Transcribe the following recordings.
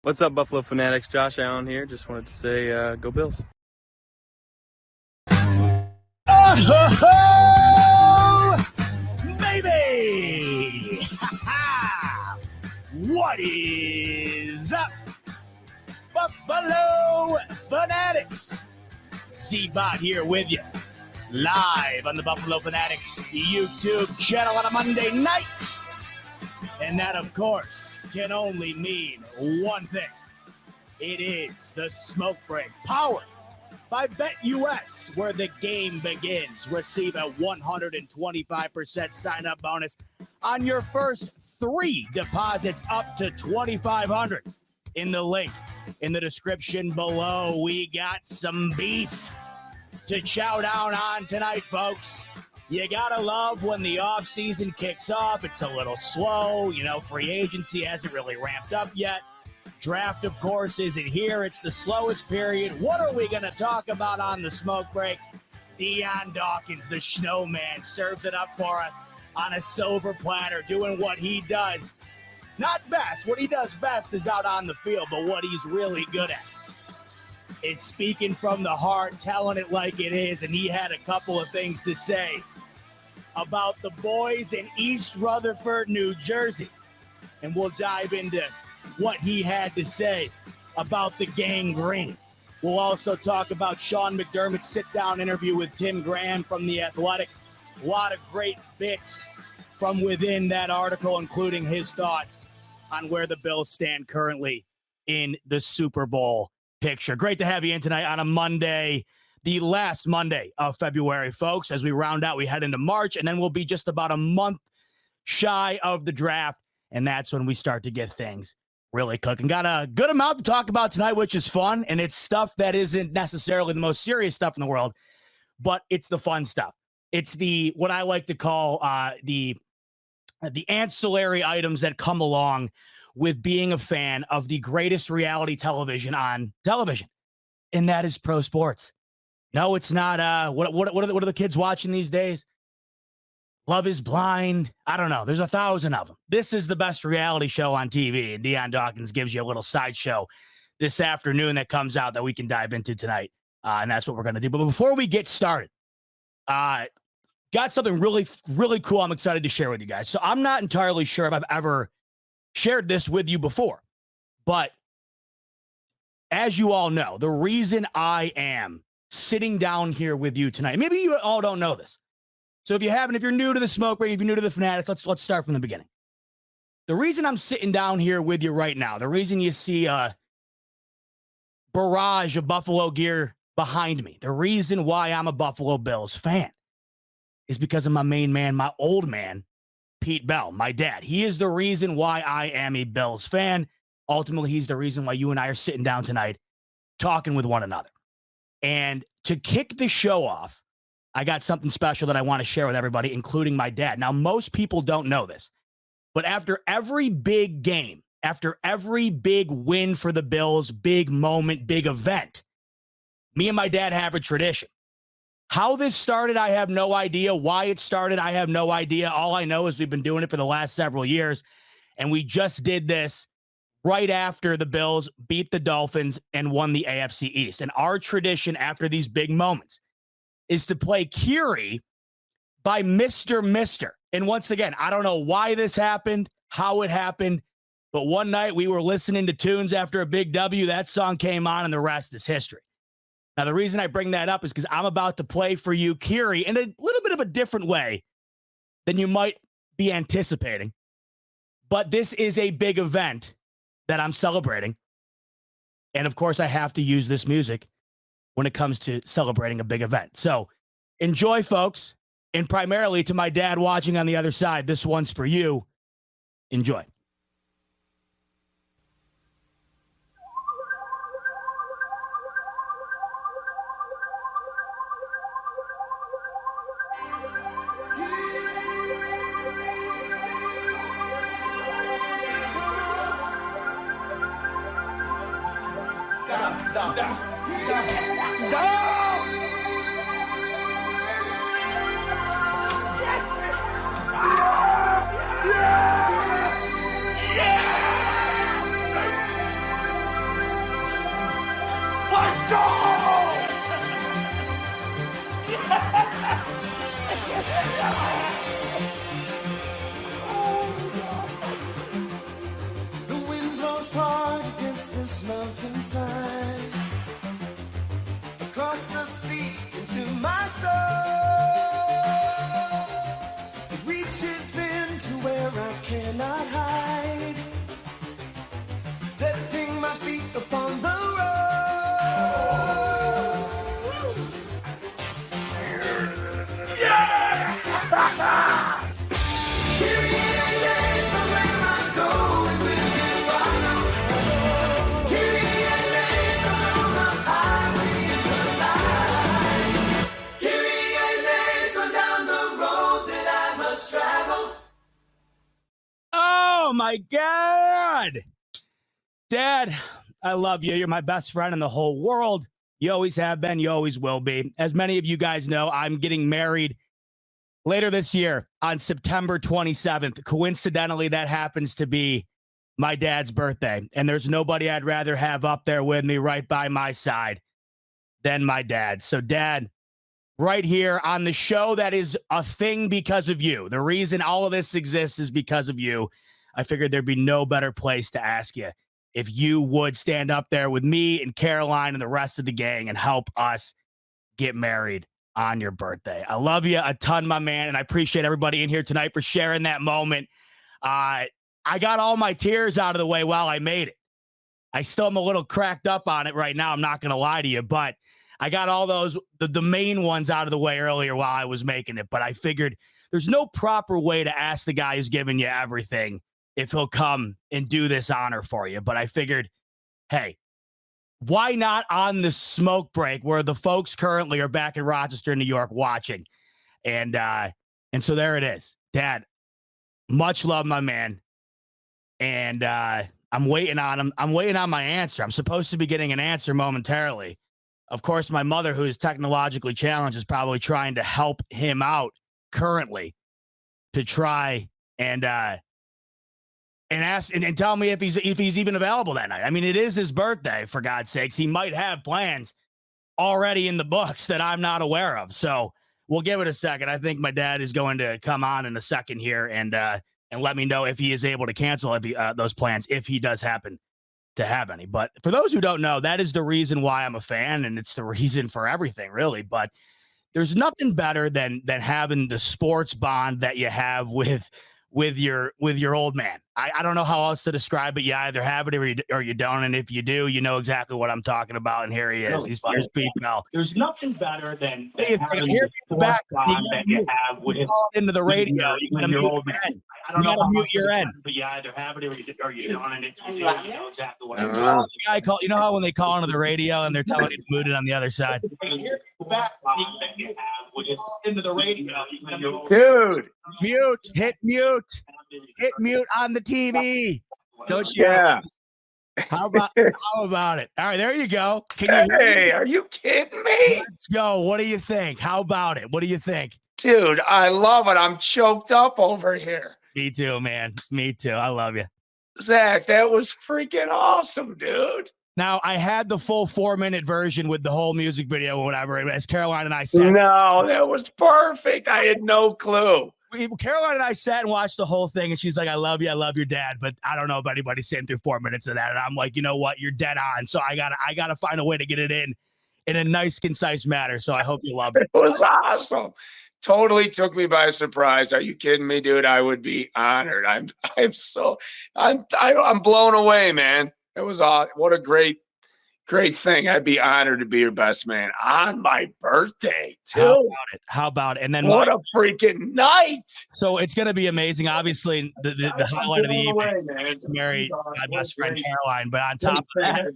What's up, Buffalo Fanatics? Josh Allen here. Just wanted to say, go Bills. Oh, baby! What is up, Buffalo Fanatics? C-Bot here with you, live on the Buffalo Fanatics YouTube channel on a Monday night. And that, of course, can only mean one thing. It is the Smoke Break, powered by BetUS, where the game begins. Receive a 125% sign-up bonus on your first 3 deposits up to $2,500. In the link in the description below, we got some beef to chow down on tonight, folks. You gotta love when the offseason kicks off. It's a little slow. Free agency hasn't really ramped up yet. Draft, of course, isn't here. It's the slowest period. What are we going to talk about on the Smoke Break? Dion Dawkins, the snowman, serves it up for us on a silver platter, doing what he does. Not best. What he does best is out on the field, but what he's really good at is speaking from the heart, telling it like it is, and he had a couple of things to say about the boys in East Rutherford, New Jersey. And we'll dive into what he had to say about the gangrene. We'll also talk about Sean McDermott's sit-down interview with Tim Graham from The Athletic. A lot of great bits from within that article, including his thoughts on where the Bills stand currently in the Super Bowl picture. Great to have you in tonight on a Monday, the last Monday of February, folks. As we round out, we head into March, and then we'll be just about a month shy of the draft, and that's when we start to get things really cooking. Got a good amount to talk about tonight, which is fun, and it's stuff that isn't necessarily the most serious stuff in the world, but it's the fun stuff. It's the what I like to call the ancillary items that come along with being a fan of the greatest reality television on television, and that is pro sports. No, it's not. What are the kids watching these days? Love is Blind. I don't know. There's 1,000 of them. This is the best reality show on TV, and Dion Dawkins gives you a little sideshow this afternoon that comes out that we can dive into tonight, and that's what we're going to do. But before we get started, got something really, really cool I'm excited to share with you guys. So I'm not entirely sure if I've ever shared this with you before, but as you all know, the reason I am sitting down here with you tonight, maybe you all don't know this. So if you haven't, if you're new to the Smoke Break, if you're new to the Fanatics, let's start from the beginning. The reason I'm sitting down here with you right now, the reason you see a barrage of Buffalo gear behind me, the reason why I'm a Buffalo Bills fan is because of my main man, my old man, Pete Bell, my dad. He is the reason why I am a Bills fan. Ultimately, he's the reason why you and I are sitting down tonight talking with one another. And to kick the show off, I got something special that I want to share with everybody, including my dad. Now, most people don't know this, but after every big game, after every big win for the Bills, big moment, big event, me and my dad have a tradition. How this started, I have no idea. Why it started, I have no idea. All I know is we've been doing it for the last several years, and we just did this right after the Bills beat the Dolphins and won the AFC East. And our tradition after these big moments is to play Curie by Mr. Mister. And once again, I don't know why this happened, how it happened, but one night we were listening to tunes after a big W. That song came on, and the rest is history. Now, the reason I bring that up is because I'm about to play for you Curie in a little bit of a different way than you might be anticipating. But this is a big event that I'm celebrating. And of course, I have to use this music when it comes to celebrating a big event. So enjoy, folks. And primarily to my dad watching on the other side, this one's for you. Enjoy. Stop. time across the sea into my soul. It reaches into where I cannot hide, setting my feet upon the road. Yeah! Oh, my God. Dad, I love you. You're my best friend in the whole world. You always have been. You always will be. As many of you guys know, I'm getting married later this year on September 27th. Coincidentally, that happens to be my dad's birthday. And there's nobody I'd rather have up there with me right by my side than my dad. So, Dad, right here on the show that is a thing because of you. The reason all of this exists is because of you. I figured there'd be no better place to ask you if you would stand up there with me and Caroline and the rest of the gang and help us get married on your birthday. I love you a ton, my man, and I appreciate everybody in here tonight for sharing that moment. I got all my tears out of the way while I made it. I still am a little cracked up on it right now. I'm not going to lie to you, but I got all those, the main ones out of the way earlier while I was making it. But I figured there's no proper way to ask the guy who's giving you everything if he'll come and do this honor for you. But I figured, hey, why not on the smoke break where the folks currently are back in Rochester, New York watching? And so there it is. Dad, much love, my man. And I'm waiting on him. I'm waiting on my answer. I'm supposed to be getting an answer momentarily. Of course, my mother, who is technologically challenged, is probably trying to help him out currently to try and ask and tell me if he's even available that night. I mean, it is his birthday, for God's sakes. He might have plans already in the books that I'm not aware of. So we'll give it a second. I think my dad is going to come on in a second here and let me know if he is able to cancel those plans if he does happen to have any. But for those who don't know, that is the reason why I'm a fan, and it's the reason for everything, really. But there's nothing better than having the sports bond that you have with your old man. I don't know how else to describe it. You either have it or you don't. And if you do, you know exactly what I'm talking about. And here he is. Here's Pete Bell. There's nothing better than having the sports bond that you have with into the radio. You got to mute your end. I don't know how mute your end. But you either have it or you don't. And if you do, you know exactly what I'm talking about. You know how when they call into the radio and they're telling you to mute it on the other side? Here's the backbone that you have into the radio. Dude. Hit mute on the TV. Don't you? Yeah. How about it? All right, there you go. Can you hear me? Are you kidding me? Let's go. What do you think? How about it? What do you think? Dude, I love it. I'm choked up over here. Me too, man. Me too. I love you. Zach, that was freaking awesome, dude. Now, I had the full 4-minute version with the whole music video or whatever, as Caroline and I said. No, that was perfect. I had no clue. Caroline and I sat and watched the whole thing, and she's like, I love you. I love your dad. But I don't know if anybody's sitting through 4 minutes of that. And I'm like, you know what? You're dead on. So I gotta find a way to get it in a nice, concise manner. So I hope you love it. It was awesome. Totally took me by surprise. Are you kidding me, dude? I would be honored. I'm blown away, man. It was what a great thing. I'd be honored to be your best man on my birthday, too. How about it? And then what a freaking night. So it's going to be amazing. Obviously, the highlight of the evening is to marry my best friend Caroline. But on top of that,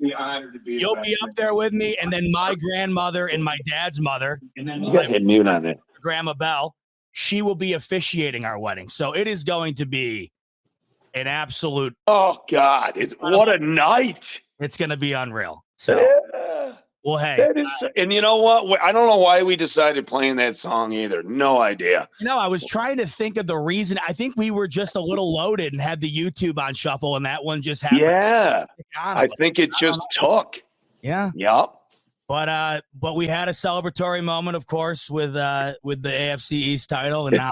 you'll be up there with me, and then my grandmother and my dad's mother, and then you got to hit mute on it. Grandma Belle, she will be officiating our wedding. So it is going to be an absolute. Oh, God. What a night. It's going to be unreal. So, yeah. Well, hey. And you know what? I don't know why we decided playing that song either. No idea. I was trying to think of the reason. I think we were just a little loaded and had the YouTube on shuffle, and that one just happened. Yeah. I think it just took. Yeah. Yep. But we had a celebratory moment, of course, with the AFC East title, and now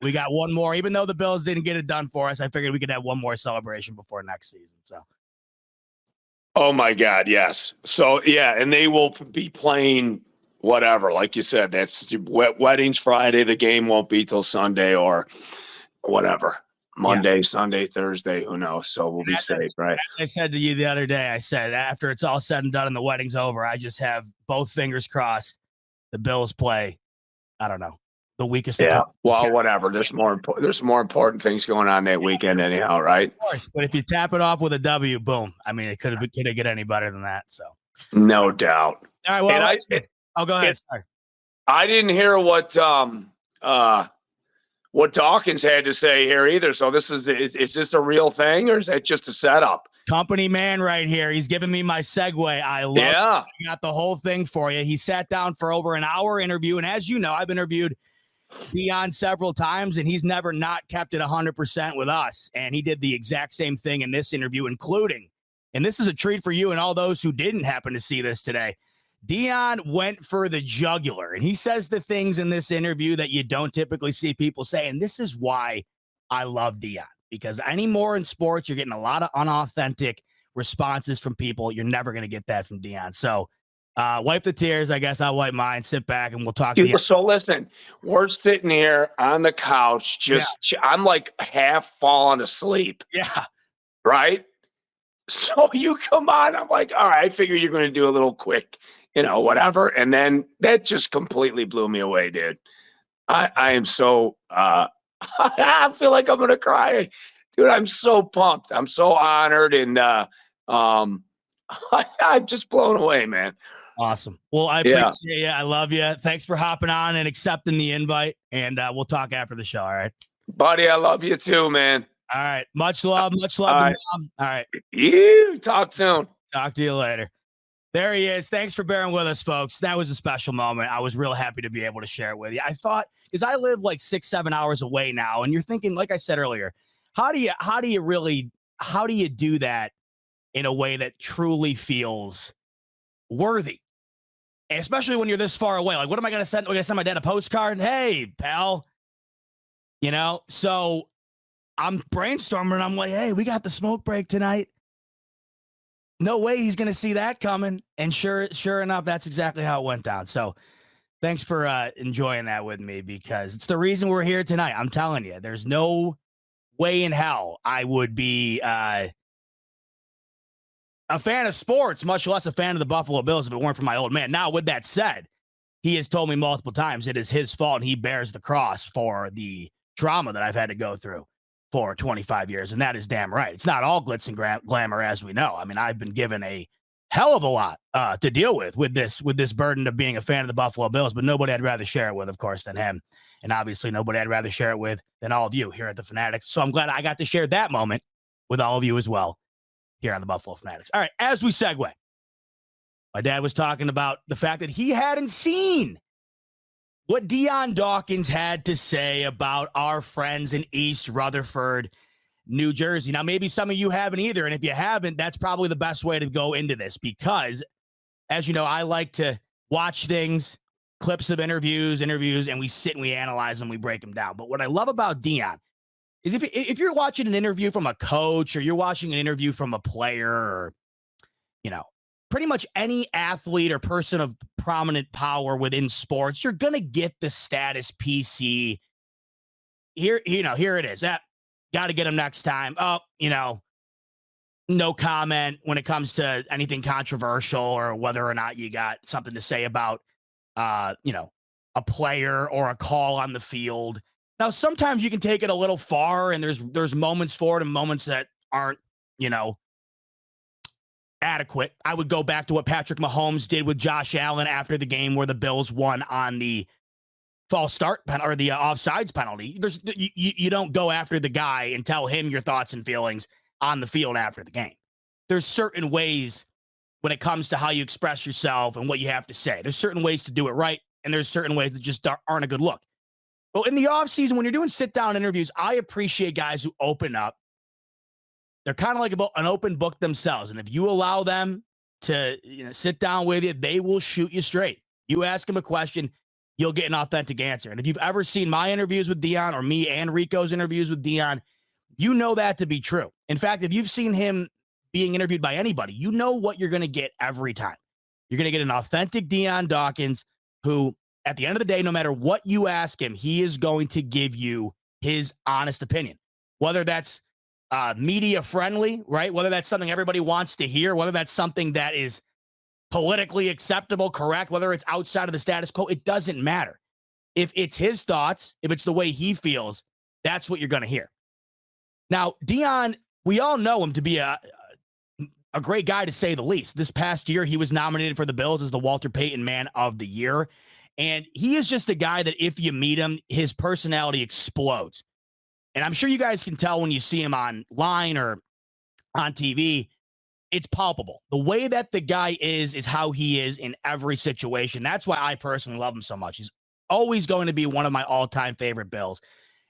we got one more. Even though the Bills didn't get it done for us, I figured we could have one more celebration before next season. So Oh my God, yes. So yeah, and they will be playing whatever, like you said. That's weddings Friday. The game won't be till Sunday or whatever. Yeah. Monday, Sunday, Thursday. Who knows? So we'll be safe, right? As I said to you the other day, I said after it's all said and done and the wedding's over, I just have both fingers crossed. The Bills play. I don't know, the weakest. Yeah. Well, whatever. There's more important things going on that weekend, anyhow, right? Of course, but if you tap it off with a W, boom. I mean, it couldn't get any better than that. So, No doubt. all right. Well, And I'll go ahead. Sorry. I didn't hear what Dawkins had to say here either. So is this a real thing or is that just a setup? Company man right here. He's giving me my segue. I love it. I got the whole thing for you. He sat down for over an hour interview. And as you know, I've interviewed Dion several times, and he's never not kept it 100% with us. And he did the exact same thing in this interview, including, and this is a treat for you and all those who didn't happen to see this today, Dion went for the jugular. And he says the things in this interview that you don't typically see people say. And this is why I love Dion. Because anymore in sports, you're getting a lot of unauthentic responses from people. You're never going to get that from Dion. So wipe the tears. I guess I'll wipe mine. Sit back and we'll talk to you. So listen, we're sitting here on the couch. I'm like half falling asleep. Yeah. Right. So you come on. I'm like, all right, I figure you're going to do a little quick, whatever. And then that just completely blew me away, dude. I am so I feel like I'm gonna cry, dude. I'm so pumped. I'm so honored, and I'm just blown away, man. Awesome. Well, I appreciate you. I love you. Thanks for hopping on and accepting the invite. And we'll talk after the show. All right, buddy. I love you too, man. All right. Much love. Much love. All right. You talk soon. Talk to you later. There he is. Thanks for bearing with us, folks. That was a special moment. I was real happy to be able to share it with you. I thought, because I live like 6-7 hours away now, and you're thinking, like I said earlier, how do you do that in a way that truly feels worthy? And especially when you're this far away. Like, what am I going to send? I'm going to send my dad a postcard. Hey, pal. So I'm brainstorming. And I'm like, hey, we got the smoke break tonight. No way he's going to see that coming. And sure enough, that's exactly how it went down. So thanks for enjoying that with me, because it's the reason we're here tonight. I'm telling you, there's no way in hell I would be a fan of sports, much less a fan of the Buffalo Bills, if it weren't for my old man. Now, with that said, he has told me multiple times it is his fault and he bears the cross for the trauma that I've had to go through for 25 years, and that is damn right. It's not all glitz and glamour, as we know. I mean, I've been given a hell of a lot to deal with this burden of being a fan of the Buffalo Bills, but nobody I'd rather share it with, of course, than him. And obviously nobody I'd rather share it with than all of you here at the Fanatics. So I'm glad I got to share that moment with all of you as well here on the Buffalo Fanatics. All right, as we segue, my dad was talking about the fact that he hadn't seen what Dion Dawkins had to say about our friends in East Rutherford, New Jersey. Now, maybe some of you haven't either. And if you haven't, that's probably the best way to go into this, because, as you know, I like to watch things, clips of interviews, and we sit and we analyze them, we break them down. But what I love about Dion is if you're watching an interview from a coach, or you're watching an interview from a player, or, pretty much any athlete or person of prominent power within sports, you're going to get the status PC. Here it is. That got to get him next time. Oh, no comment when it comes to anything controversial, or whether or not you got something to say about, a player or a call on the field. Now, sometimes you can take it a little far, and there's moments for it and moments that aren't, adequate. I would go back to what Patrick Mahomes did with Josh Allen after the game where the Bills won on the false start or the offsides penalty. You don't go after the guy and tell him your thoughts and feelings on the field after the game. There's certain ways when it comes to how you express yourself and what you have to say. There's certain ways to do it right, and there's certain ways that just aren't a good look. Well, in the offseason, when you're doing sit-down interviews, I appreciate guys who open up. They're kind of like an open book themselves. And if you allow them to sit down with you, they will shoot you straight. You ask them a question, you'll get an authentic answer. And if you've ever seen my interviews with Dion, or me and Rico's interviews with Dion, you know that to be true. In fact, if you've seen him being interviewed by anybody, you know what you're going to get every time. You're going to get an authentic Dion Dawkins who, at the end of the day, no matter what you ask him, he is going to give you his honest opinion, whether that's media friendly, right? Whether that's something everybody wants to hear, whether that's something that is politically acceptable, correct, whether it's outside of the status quo, it doesn't matter. If it's his thoughts, if it's the way he feels, that's what you're going to hear. Now, Dion, we all know him to be a great guy, to say the least. This past year, he was nominated for the Bills as the Walter Payton Man of the Year. And he is just a guy that if you meet him, his personality explodes. And I'm sure you guys can tell when you see him online or on TV, it's palpable. The way that the guy is how he is in every situation. That's why I personally love him so much. He's always going to be one of my all-time favorite Bills.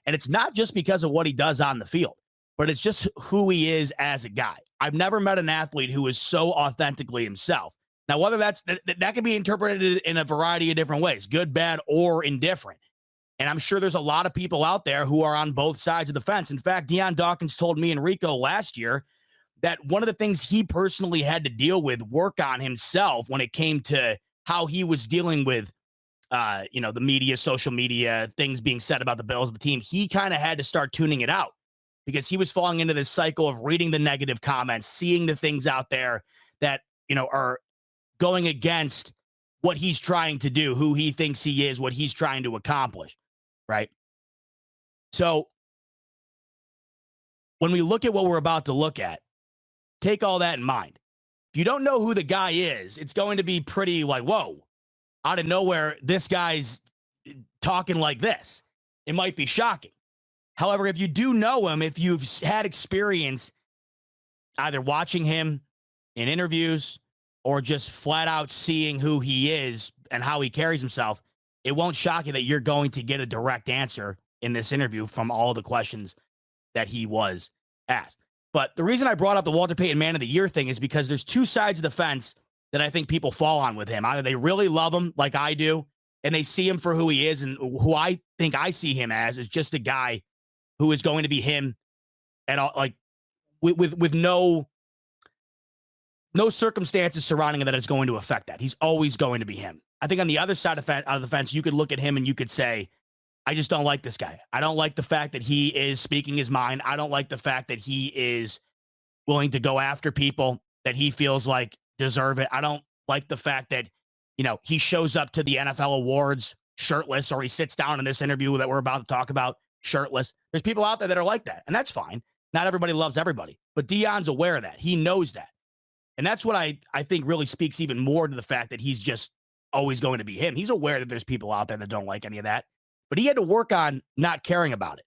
And it's not just because of what he does on the field, but it's just who he is as a guy. I've never met an athlete who is so authentically himself. Now, whether that can be interpreted in a variety of different ways, good, bad, or indifferent. And I'm sure there's a lot of people out there who are on both sides of the fence. In fact, Dion Dawkins told me and Rico last year that one of the things he personally had to deal with, work on himself when it came to how he was dealing with, the media, social media, things being said about the Bills, the team. He kind of had to start tuning it out because he was falling into this cycle of reading the negative comments, seeing the things out there that, are going against what he's trying to do, who he thinks he is, what he's trying to accomplish, right? So when we look at what we're about to look at, take all that in mind. If you don't know who the guy is, it's going to be pretty like, whoa, out of nowhere, this guy's talking like this. It might be shocking. However, if you do know him, if you've had experience either watching him in interviews or just flat out seeing who he is and how he carries himself, it won't shock you that you're going to get a direct answer in this interview from all the questions that he was asked. But the reason I brought up the Walter Payton Man of the Year thing is because there's two sides of the fence that I think people fall on with him. Either they really love him like I do, and they see him for who he is, and who I think I see him as is just a guy who is going to be him at all, like with no circumstances surrounding him that is going to affect that. He's always going to be him. I think on the other side of the fence, you could look at him and you could say, I just don't like this guy. I don't like the fact that he is speaking his mind. I don't like the fact that he is willing to go after people that he feels like deserve it. I don't like the fact that, he shows up to the NFL awards shirtless, or he sits down in this interview that we're about to talk about shirtless. There's people out there that are like that, and that's fine. Not everybody loves everybody, but Dion's aware of that. He knows that. And that's what I think really speaks even more to the fact that he's just always going to be him. He's aware that there's people out there that don't like any of that, but he had to work on not caring about it,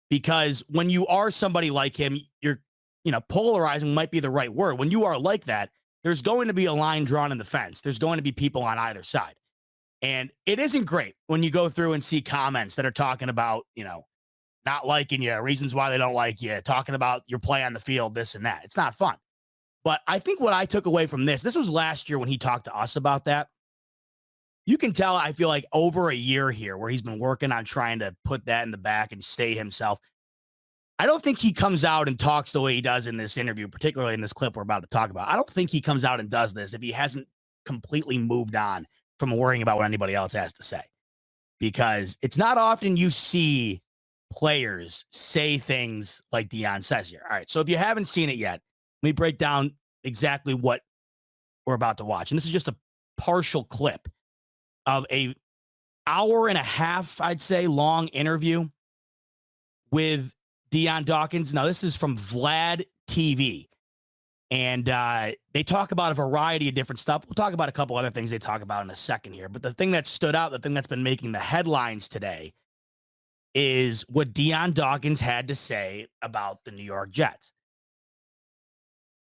because when you are somebody like him, you're, polarizing might be the right word. When you are like that, there's going to be a line drawn in the fence. There's going to be people on either side. And it isn't great when you go through and see comments that are talking about, not liking you, reasons why they don't like you, talking about your play on the field, this and that. It's not fun. But I think what I took away from this was last year when he talked to us about that. You can tell, I feel like, over a year here where he's been working on trying to put that in the back and stay himself. I don't think he comes out and talks the way he does in this interview, particularly in this clip we're about to talk about. I don't think he comes out and does this if he hasn't completely moved on from worrying about what anybody else has to say. Because it's not often you see players say things like Dion says here. All right, so if you haven't seen it yet, let me break down exactly what we're about to watch. And this is just a partial clip of a hour and a half, I'd say, long interview with Dion Dawkins. Now, this is from Vlad TV. And they talk about a variety of different stuff. We'll talk about a couple other things they talk about in a second here. But the thing that stood out, the thing that's been making the headlines today, is what Dion Dawkins had to say about the New York Jets.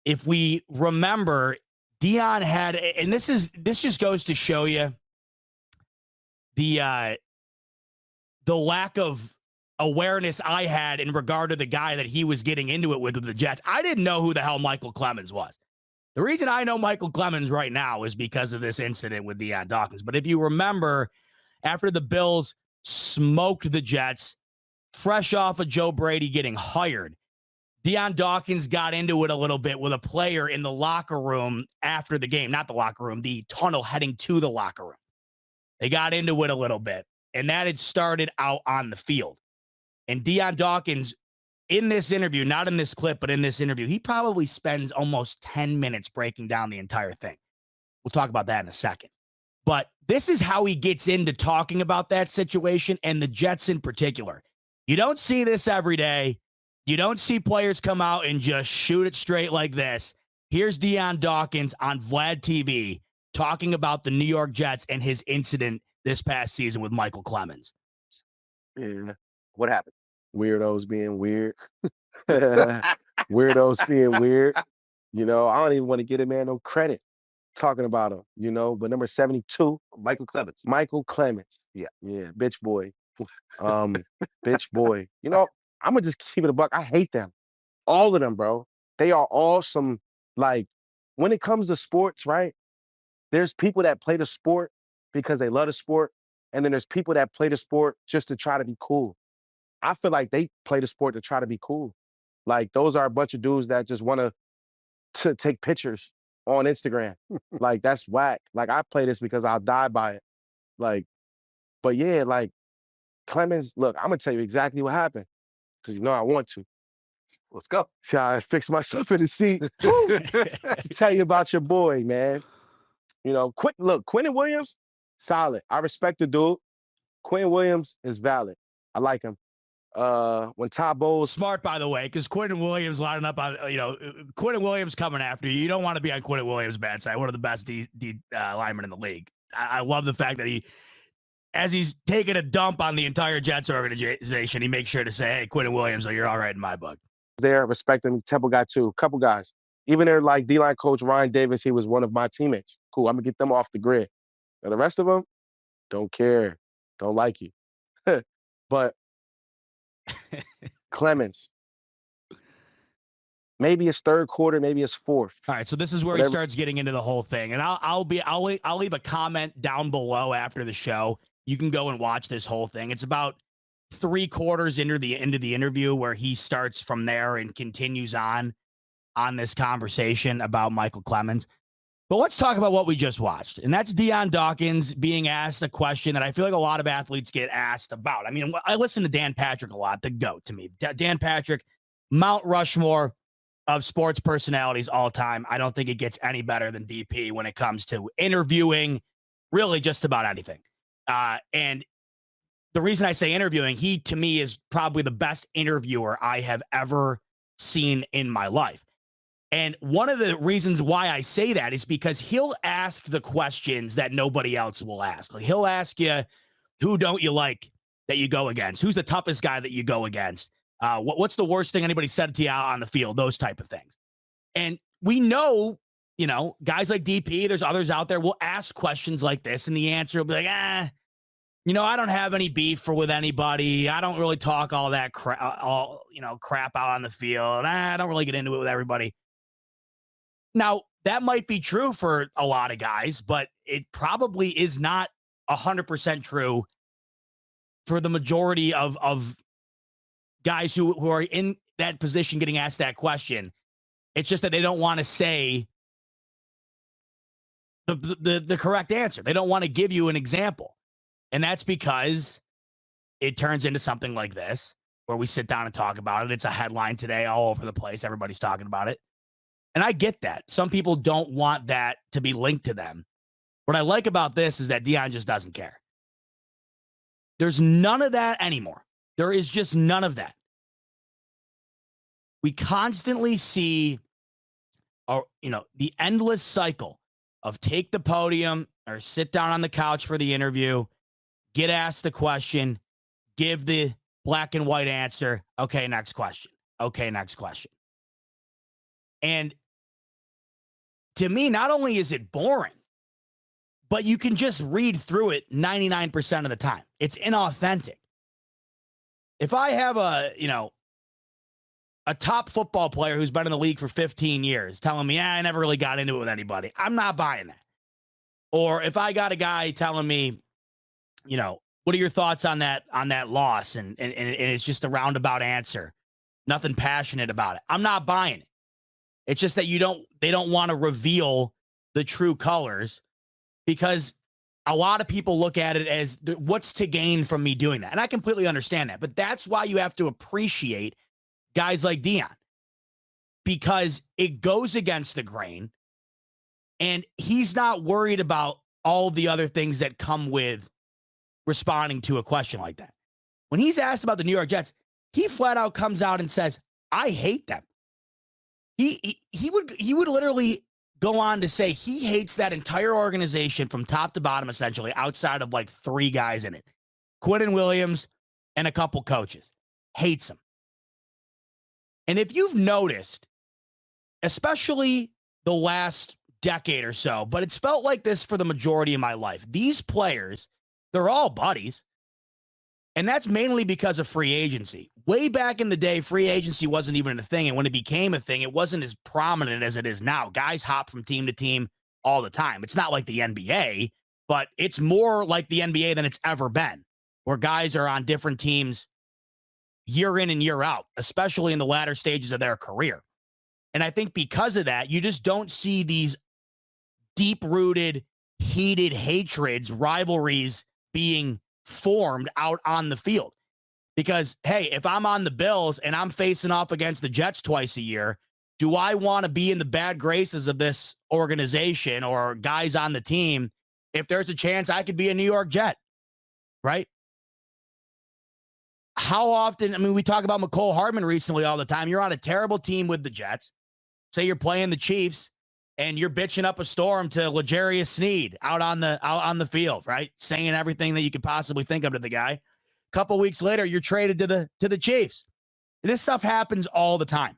If we remember, Dion had, and this just goes to show you the lack of awareness I had in regard to the guy that he was getting into it with the Jets. I didn't know who the hell Michael Clemens was. The reason I know Michael Clemens right now is because of this incident with Dion Dawkins. But if you remember, after the Bills smoked the Jets, fresh off of Joe Brady getting hired, Dion Dawkins got into it a little bit with a player in the locker room after the game, not the locker room, the tunnel heading to the locker room. They got into it a little bit, and that had started out on the field. And Dion Dawkins, in this interview, not in this clip, but in this interview, he probably spends almost 10 minutes breaking down the entire thing. We'll talk about that in a second. But this is how he gets into talking about that situation and the Jets in particular. You don't see this every day. You don't see players come out and just shoot it straight like this. Here's Dion Dawkins on Vlad TV talking about the New York Jets and his incident this past season with Michael Clemens. Yeah. What happened? Weirdos being weird. Weirdos being weird. You know, I don't even want to give a man no credit talking about him, you know, but number 72. Michael Clemens. Michael Clemens. Yeah. Yeah, bitch boy. Bitch boy. You know, I'm going to just keep it a buck. I hate them. All of them, bro. They are all some, like, when it comes to sports, right? There's people that play the sport because they love the sport. And then there's people that play the sport just to try to be cool. I feel like they play the sport to try to be cool. Like, those are a bunch of dudes that just want to take pictures on Instagram. Like, that's whack. Like, I play this because I'll die by it. Like, but yeah, like, Clemens, look, I'm going to tell you exactly what happened because you know I want to. Let's go. See how I fix myself in the seat. Tell you about your boy, man. You know, Quentin Williams, solid. I respect the dude. Quentin Williams is valid. I like him. When Todd Bowles, Smart, by the way, because Quentin Williams lining up on, Quentin Williams coming after you. You don't want to be on Quentin Williams' bad side. One of the best linemen in the league. I love the fact that as he's taking a dump on the entire Jets organization, he makes sure to say, hey, Quentin Williams, you're all right in my book. there, respect him. Temple guy too. Couple guys. Even their like D-line coach Ryan Davis, he was one of my teammates. Cool. I'm gonna get them off the grid. Now the rest of them, don't care, don't like you. But Clemens, maybe it's third quarter, maybe it's fourth. All right, so this is where he starts getting into the whole thing, and I'll leave a comment down below after the show. You can go and watch this whole thing. It's about 3/4 into the interview where he starts from there and continues on this conversation about Michael Clemens. But let's talk about what we just watched, and that's Dion Dawkins being asked a question that I feel like a lot of athletes get asked about. I mean, I listen to Dan Patrick a lot, the GOAT to me. Dan Patrick, Mount Rushmore of sports personalities all time. I don't think it gets any better than DP when it comes to interviewing really just about anything. And the reason I say interviewing, he to me is probably the best interviewer I have ever seen in my life. And one of the reasons why I say that is because he'll ask the questions that nobody else will ask. Like he'll ask you, who don't you like that you go against? Who's the toughest guy that you go against? What's the worst thing anybody said to you out on the field? Those type of things. And we know, guys like DP, there's others out there will ask questions like this, and the answer will be like, I don't have any beef with anybody. I don't really talk all that crap out on the field. I don't really get into it with everybody. Now, that might be true for a lot of guys, but it probably is not 100% true for the majority of guys who are in that position getting asked that question. It's just that they don't want to say the correct answer. They don't want to give you an example. And that's because it turns into something like this, where we sit down and talk about it. It's a headline today all over the place. Everybody's talking about it. And I get that. Some people don't want that to be linked to them. What I like about this is that Dion just doesn't care. There's none of that anymore. There is just none of that. We constantly see, the endless cycle of take the podium or sit down on the couch for the interview, get asked the question, give the black and white answer. Okay, next question. Okay, next question. And to me, not only is it boring, but you can just read through it 99% of the time. It's inauthentic. If I have a top football player who's been in the league for 15 years telling me, I never really got into it with anybody, I'm not buying that. Or if I got a guy telling me, what are your thoughts on that loss? And it's just a roundabout answer. nothing passionate about it. I'm not buying it. It's just that they don't want to reveal the true colors because a lot of people look at it as what's to gain from me doing that. And I completely understand that. But that's why you have to appreciate guys like Dion, because it goes against the grain and he's not worried about all the other things that come with responding to a question like that. When he's asked about the New York Jets, he flat out comes out and says, I hate them. He would literally go on to say he hates that entire organization from top to bottom, essentially, outside of like 3 guys in it. Quinton Williams and a couple coaches. Hates them. And if you've noticed, especially the last decade or so, but it's felt like this for the majority of my life, these players, they're all buddies. And that's mainly because of free agency. Way back in the day, free agency wasn't even a thing. And when it became a thing, it wasn't as prominent as it is now. Guys hop from team to team all the time. It's not like the NBA, but it's more like the NBA than it's ever been, where guys are on different teams year in and year out, especially in the latter stages of their career. And I think because of that, you just don't see these deep-rooted, heated hatreds, rivalries being formed out on the field. Because, hey, if I'm on the Bills and I'm facing off against the Jets twice a year, do I want to be in the bad graces of this organization or guys on the team if there's a chance I could be a New York Jet, right? How often, I mean, we talk about McCole Hardman recently all the time. You're on a terrible team with the Jets. Say you're playing the Chiefs and you're bitching up a storm to L'Jarius Sneed out on the field, right? Saying everything that you could possibly think of to the guy. A couple weeks later, you're traded to the Chiefs. This stuff happens all the time.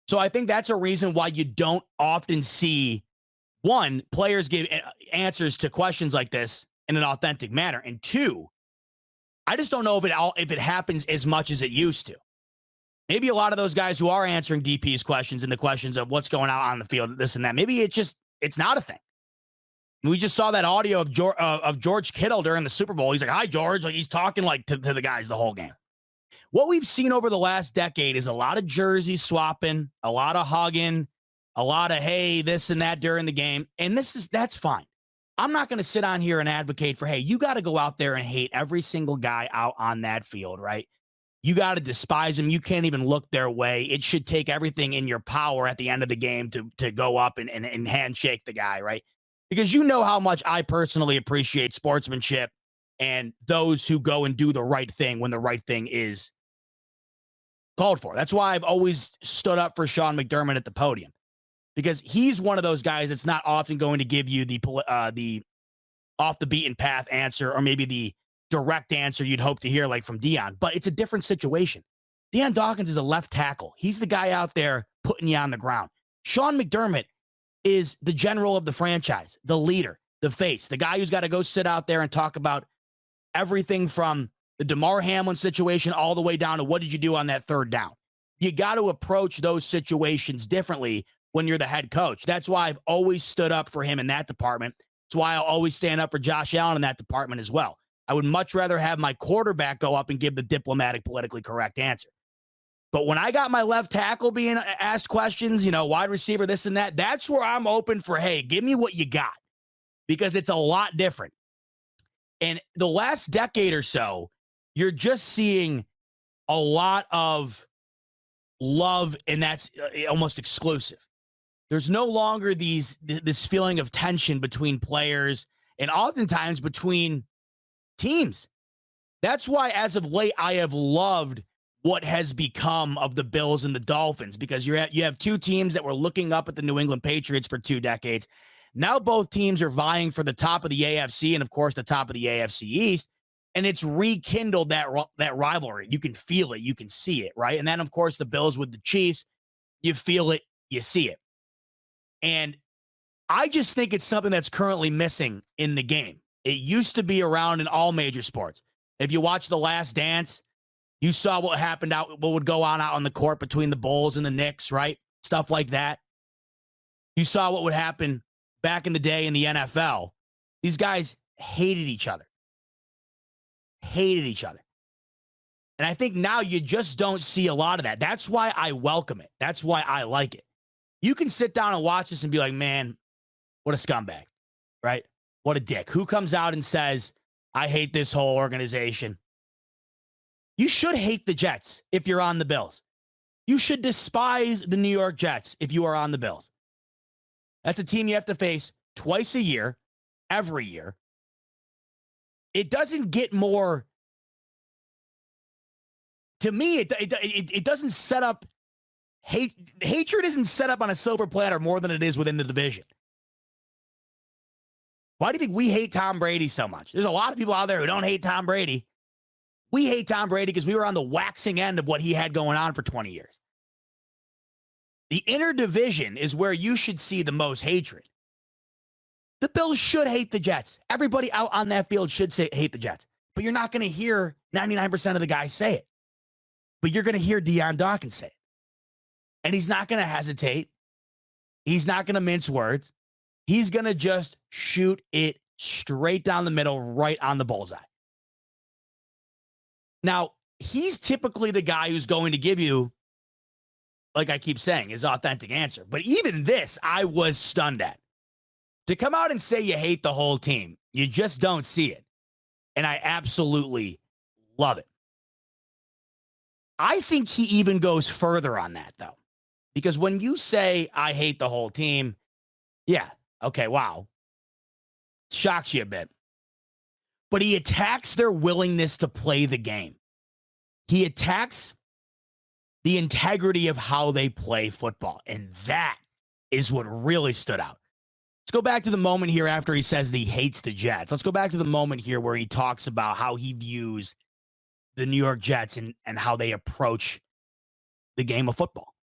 So I think that's a reason why you don't often see, one, players give answers to questions like this in an authentic manner. And two, I just don't know if it happens as much as it used to. Maybe a lot of those guys who are answering DP's questions and the questions of what's going on the field, this and that, maybe it's not a thing. We just saw that audio of George Kittle during the Super Bowl. He's like, hi, George. Like he's talking like to the guys the whole game. What we've seen over the last decade is a lot of jersey swapping, a lot of hugging, a lot of, hey, this and that during the game. And that's fine. I'm not going to sit on here and advocate for, hey, you got to go out there and hate every single guy out on that field, right? You got to despise them. You can't even look their way. It should take everything in your power at the end of the game to go up and handshake the guy, right? Because you know how much I personally appreciate sportsmanship and those who go and do the right thing when the right thing is called for. That's why I've always stood up for Sean McDermott at the podium, because he's one of those guys that's not often going to give you the off the beaten path answer or maybe the direct answer you'd hope to hear like from Dion, but it's a different situation. Dion Dawkins is a left tackle. He's the guy out there putting you on the ground. Sean McDermott is the general of the franchise, the leader, the face, the guy who's got to go sit out there and talk about everything from the DeMar Hamlin situation all the way down to what did you do on that third down. You got to approach those situations differently when you're the head coach. That's why I've always stood up for him in that department. That's why I'll always stand up for Josh Allen in that department as well. I would much rather have my quarterback go up and give the diplomatic, politically correct answer. But when I got my left tackle being asked questions, wide receiver, this and that, that's where I'm open for, hey, give me what you got, because it's a lot different. And the last decade or so, you're just seeing a lot of love, and that's almost exclusive. There's no longer this feeling of tension between players and oftentimes between teams. That's why, as of late, I have loved what has become of the Bills and the Dolphins, because you have two teams that were looking up at the New England Patriots for 2 decades. Now both teams are vying for the top of the AFC and, of course, the top of the AFC East, and it's rekindled that rivalry. You can feel it. You can see it, right? And then, of course, the Bills with the Chiefs, you feel it, you see it. And I just think it's something that's currently missing in the game. It used to be around in all major sports. If you watch The Last Dance, you saw what would go on out on the court between the Bulls and the Knicks, right? Stuff like that. You saw what would happen back in the day in the NFL. These guys hated each other. And I think now you just don't see a lot of that. That's why I welcome it. That's why I like it. You can sit down and watch this and be like, man, what a scumbag, right? What a dick. Who comes out and says, I hate this whole organization? You should hate the Jets if you're on the Bills. You should despise the New York Jets if you are on the Bills. That's a team you have to face twice a year, every year. It doesn't get more. To me, it doesn't set up hatred isn't set up on a silver platter more than it is within the division. Why do you think we hate Tom Brady so much? There's a lot of people out there who don't hate Tom Brady. We hate Tom Brady because we were on the waxing end of what he had going on for 20 years. The inner division is where you should see the most hatred. The Bills should hate the Jets. Everybody out on that field should hate the Jets. But you're not going to hear 99% of the guys say it. But you're going to hear Dion Dawkins say it. And he's not going to hesitate. He's not going to mince words. He's going to just shoot it straight down the middle, right on the bullseye. Now, he's typically the guy who's going to give you, like I keep saying, his authentic answer. But even this, I was stunned at. To come out and say you hate the whole team, you just don't see it. And I absolutely love it. I think he even goes further on that, though. Because when you say, I hate the whole team, yeah, okay, wow. Shocks you a bit. But he attacks their willingness to play the game. He attacks the integrity of how they play football. And that is what really stood out. Let's go back to the moment here after he says that he hates the Jets. Let's go back to the moment here where he talks about how he views the New York Jets and how they approach the game of football.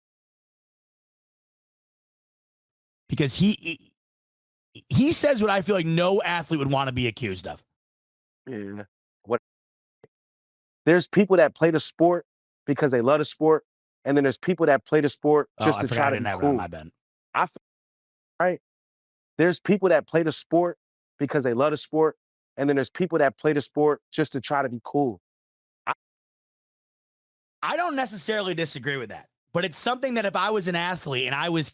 Because he says what I feel like no athlete would want to be accused of. Yeah. There's people that play the sport because they love the sport, and then there's people that play the sport just to try to be cool. My bad. Right? There's people that play the sport because they love the sport, and then there's people that play the sport just to try to be cool. I don't necessarily disagree with that, but it's something that if I was an athlete and I was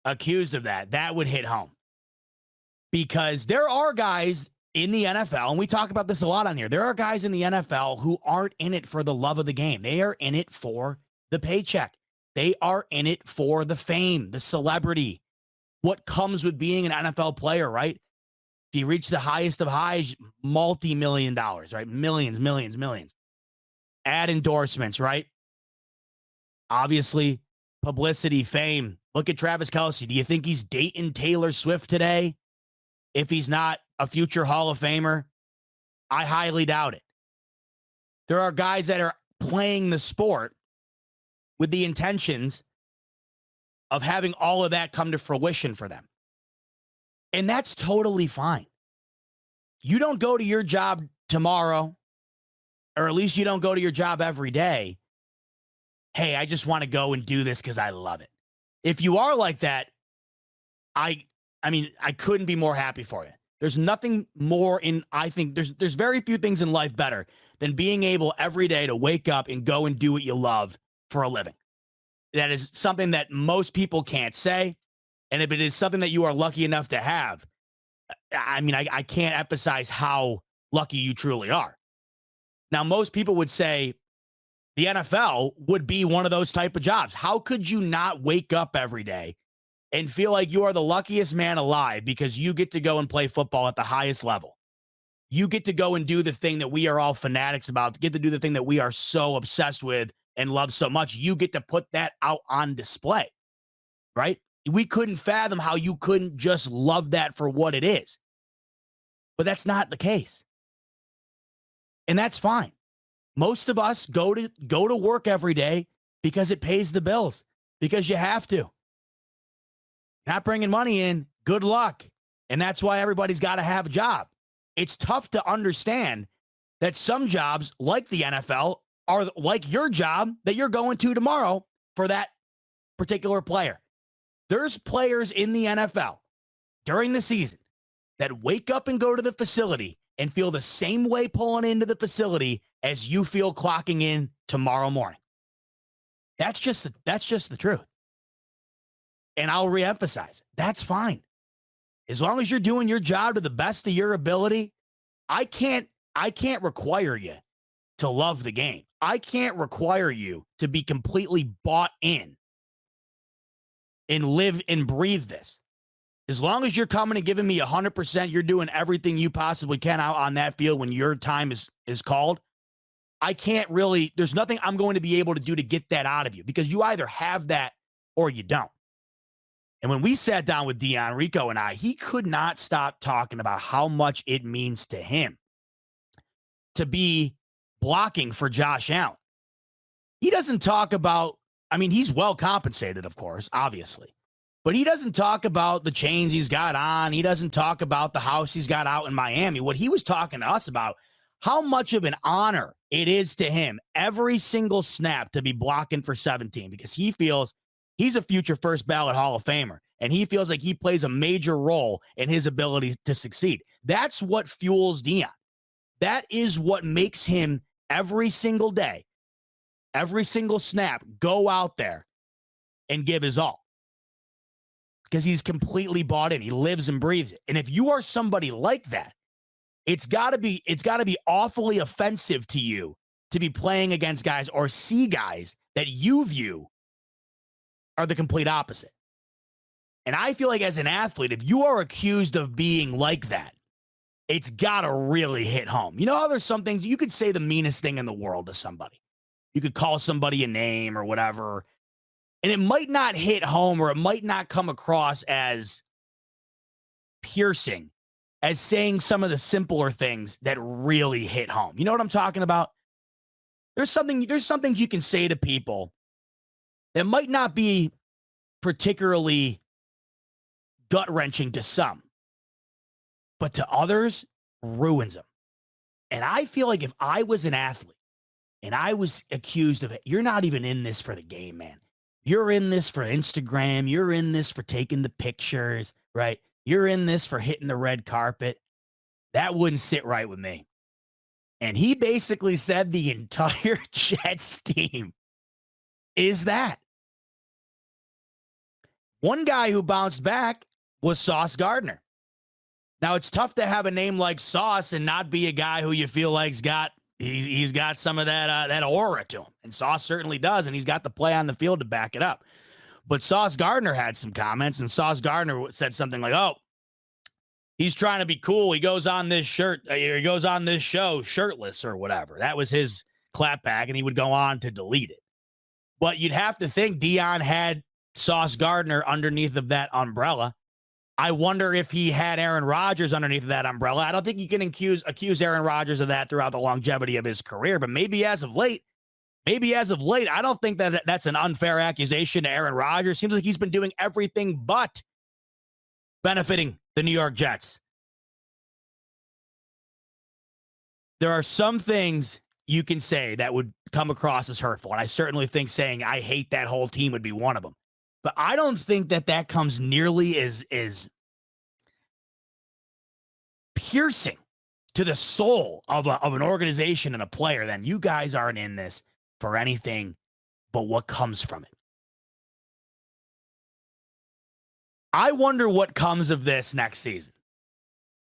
accused of that, that would hit home. Because there are guys in the NFL, and we talk about this a lot on here, there are guys in the NFL who aren't in it for the love of the game. They are in it for the paycheck. They are in it for the fame, the celebrity, what comes with being an NFL player, right? If you reach the highest of highs, multi-million dollars, right? Millions. Ad endorsements, right? Obviously, publicity, fame. Look at Travis Kelce. Do you think he's dating Taylor Swift today? If he's not a future Hall of Famer, I highly doubt it. There are guys that are playing the sport with the intentions of having all of that come to fruition for them. And that's totally fine. You don't go to your job tomorrow, or at least you don't go to your job every day. Hey, I just want to go and do this because I love it. If you are like that, I couldn't be more happy for you. There's nothing more I think there's very few things in life better than being able every day to wake up and go and do what you love for a living. That is something that most people can't say. And if it is something that you are lucky enough to have, I can't emphasize how lucky you truly are. Now, most people would say the NFL would be one of those type of jobs. How could you not wake up every day and feel like you are the luckiest man alive because you get to go and play football at the highest level? You get to go and do the thing that we are all fanatics about, get to do the thing that we are so obsessed with and love so much. You get to put that out on display, right? We couldn't fathom how you couldn't just love that for what it is. But that's not the case. And that's fine. Most of us go to work every day because it pays the bills, because you have to. Not bringing money in, good luck. And that's why everybody's got to have a job. It's tough to understand that some jobs, like the NFL, are like your job that you're going to tomorrow for that particular player. There's players in the NFL during the season that wake up and go to the facility and feel the same way pulling into the facility as you feel clocking in tomorrow morning. That's just the truth. And I'll reemphasize, that's fine. As long as you're doing your job to the best of your ability, I can't require you to love the game. I can't require you to be completely bought in and live and breathe this. As long as you're coming and giving me 100%, you're doing everything you possibly can out on that field when your time is called. I can't really, there's nothing I'm going to be able to do to get that out of you because you either have that or you don't. And when we sat down with Dion, Rico and I, he could not stop talking about how much it means to him to be blocking for Josh Allen. He doesn't talk about, I mean, he's well compensated, of course, obviously. But he doesn't talk about the chains he's got on. He doesn't talk about the house he's got out in Miami. What he was talking to us about, how much of an honor it is to him every single snap to be blocking for 17 because he feels he's a future first ballot Hall of Famer, and he feels like he plays a major role in his ability to succeed. That's what fuels Dion. That is what makes him every single day, every single snap, go out there and give his all. Because he's completely bought in. He lives and breathes it. And if you are somebody like that, it's got to be awfully offensive to you to be playing against guys or see guys that you view are the complete opposite. And I feel like as an athlete, if you are accused of being like that, it's got to really hit home. You know how there's some things you could say the meanest thing in the world to somebody. You could call somebody a name or whatever, and it might not hit home or it might not come across as piercing as saying some of the simpler things that really hit home. You know what I'm talking about? There's something you can say to people that might not be particularly gut-wrenching to some, but to others, ruins them. And I feel like if I was an athlete and I was accused of it, you're not even in this for the game, man. You're in this for Instagram. You're in this for taking the pictures, right? You're in this for hitting the red carpet. That wouldn't sit right with me. And he basically said the entire Jets team is that. One guy who bounced back was Sauce Gardner. Now, it's tough to have a name like Sauce and not be a guy who you feel like's got he's got some of that aura to him. And Sauce certainly does, and he's got the play on the field to back it up. But Sauce Gardner had some comments, and Sauce Gardner said something like, oh, he's trying to be cool. He goes on this show shirtless or whatever. That was his clapback, and he would go on to delete it. But you'd have to think Dion had Sauce Gardner underneath of that umbrella. I wonder if he had Aaron Rodgers underneath of that umbrella. I don't think you can accuse Aaron Rodgers of that throughout the longevity of his career, but maybe as of late, I don't think that that's an unfair accusation to Aaron Rodgers. Seems like he's been doing everything but benefiting the New York Jets. There are some things you can say that would come across as hurtful, and I certainly think saying I hate that whole team would be one of them. But I don't think that comes nearly as piercing to the soul of an organization and a player than you guys aren't in this for anything but what comes from it. I wonder what comes of this next season.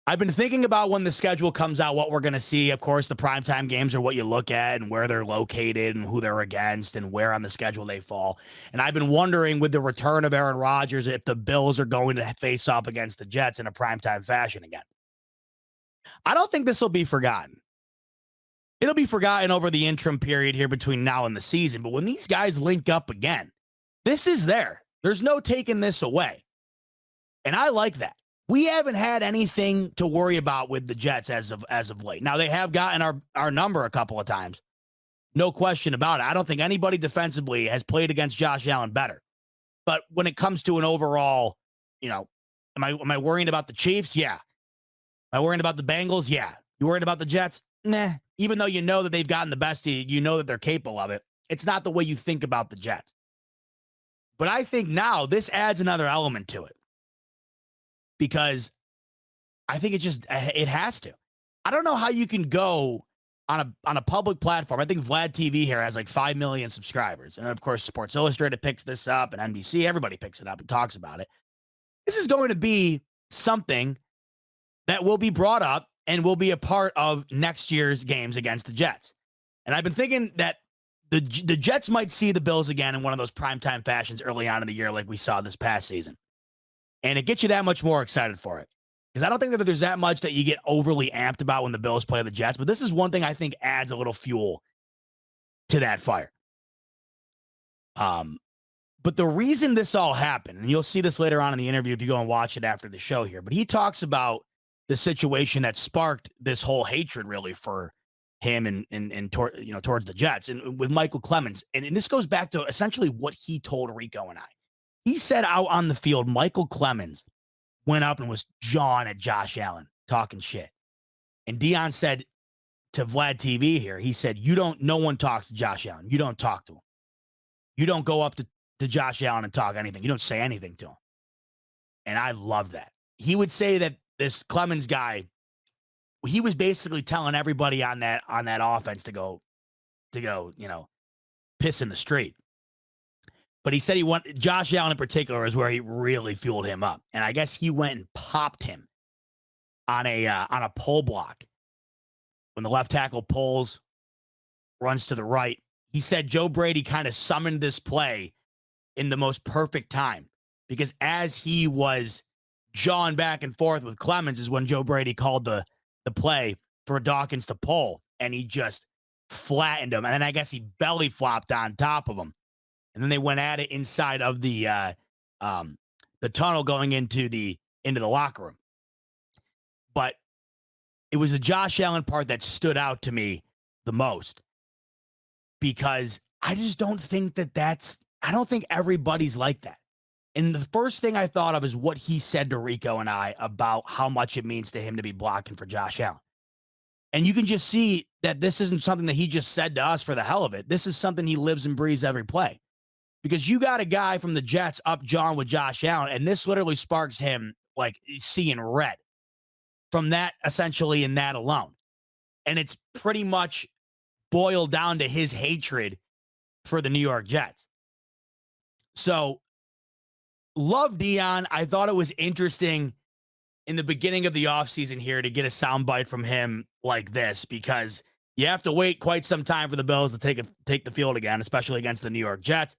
I've been thinking about when the schedule comes out, what we're going to see. Of course, the primetime games are what you look at and where they're located and who they're against and where on the schedule they fall. And I've been wondering with the return of Aaron Rodgers if the Bills are going to face off against the Jets in a primetime fashion again. I don't think this will be forgotten. It'll be forgotten over the interim period here between now and the season. But when these guys link up again, this is there. There's no taking this away. And I like that. We haven't had anything to worry about with the Jets as of late. Now, they have gotten our number a couple of times. No question about it. I don't think anybody defensively has played against Josh Allen better. But when it comes to an overall, am I worrying about the Chiefs? Yeah. Am I worrying about the Bengals? Yeah. You worried about the Jets? Nah. Even though you know that they've gotten the best of you, you know that they're capable of it. It's not the way you think about the Jets. But I think now this adds another element to it. Because I think it has to. I don't know how you can go on a public platform. I think Vlad TV here has like 5 million subscribers. And of course, Sports Illustrated picks this up and NBC, everybody picks it up and talks about it. This is going to be something that will be brought up and will be a part of next year's games against the Jets. And I've been thinking that the Jets might see the Bills again in one of those primetime fashions early on in the year like we saw this past season. And it gets you that much more excited for it. Because I don't think that there's that much that you get overly amped about when the Bills play the Jets. But this is one thing I think adds a little fuel to that fire. But the reason this all happened, and you'll see this later on in the interview if you go and watch it after the show here, but he talks about the situation that sparked this whole hatred really for him and towards the Jets and with Michael Clemens. And this goes back to essentially what he told Rico and I. He said out on the field, Michael Clemens went up and was jawing at Josh Allen, talking shit. And Dion said to Vlad TV here, he said, no one talks to Josh Allen. You don't talk to him. You don't go up to Josh Allen and talk anything. You don't say anything to him. And I love that. He would say that this Clemens guy, he was basically telling everybody on that offense to go, piss in the street. But he said Josh Allen in particular is where he really fueled him up. And I guess he went and popped him on a pull block. When the left tackle pulls, runs to the right. He said Joe Brady kind of summoned this play in the most perfect time. Because as he was jawing back and forth with Clemens is when Joe Brady called the play for Dawkins to pull. And he just flattened him. And then I guess he belly flopped on top of him. And then they went at it inside of the tunnel going into the locker room. But it was the Josh Allen part that stood out to me the most because I just don't think I don't think everybody's like that. And the first thing I thought of is what he said to Rico and I about how much it means to him to be blocking for Josh Allen. And you can just see that this isn't something that he just said to us for the hell of it. This is something he lives and breathes every play. Because you got a guy from the Jets up John with Josh Allen, and this literally sparks him like seeing red from that essentially and that alone. And it's pretty much boiled down to his hatred for the New York Jets. So, love Dion. I thought it was interesting in the beginning of the offseason here to get a soundbite from him like this because you have to wait quite some time for the Bills to take the field again, especially against the New York Jets.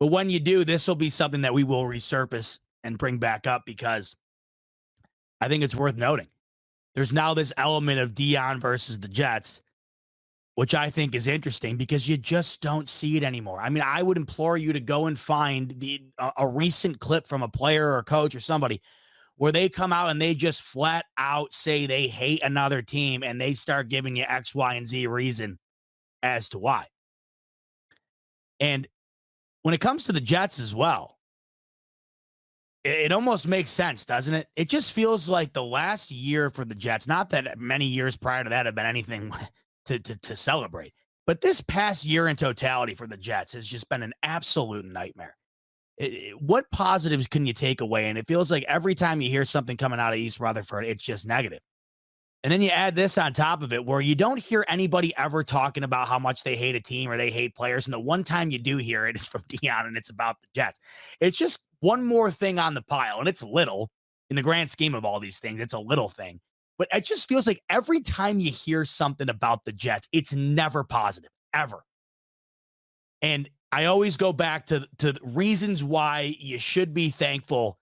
But when you do, this will be something that we will resurface and bring back up because I think it's worth noting. There's now this element of Dion versus the Jets, which I think is interesting because you just don't see it anymore. I mean, I would implore you to go and find a recent clip from a player or a coach or somebody where they come out and they just flat out say they hate another team and they start giving you X, Y, and Z reason as to why. And when it comes to the Jets as well, it almost makes sense, doesn't it? It just feels like the last year for the Jets, not that many years prior to that have been anything to celebrate, but this past year in totality for the Jets has just been an absolute nightmare. What positives can you take away? And it feels like every time you hear something coming out of East Rutherford, it's just negative. And then you add this on top of it where you don't hear anybody ever talking about how much they hate a team or they hate players. And the one time you do hear it is from Dion and it's about the Jets. It's just one more thing on the pile. And it's little in the grand scheme of all these things. It's a little thing. But it just feels like every time you hear something about the Jets, it's never positive, ever. And I always go back to reasons why you should be thankful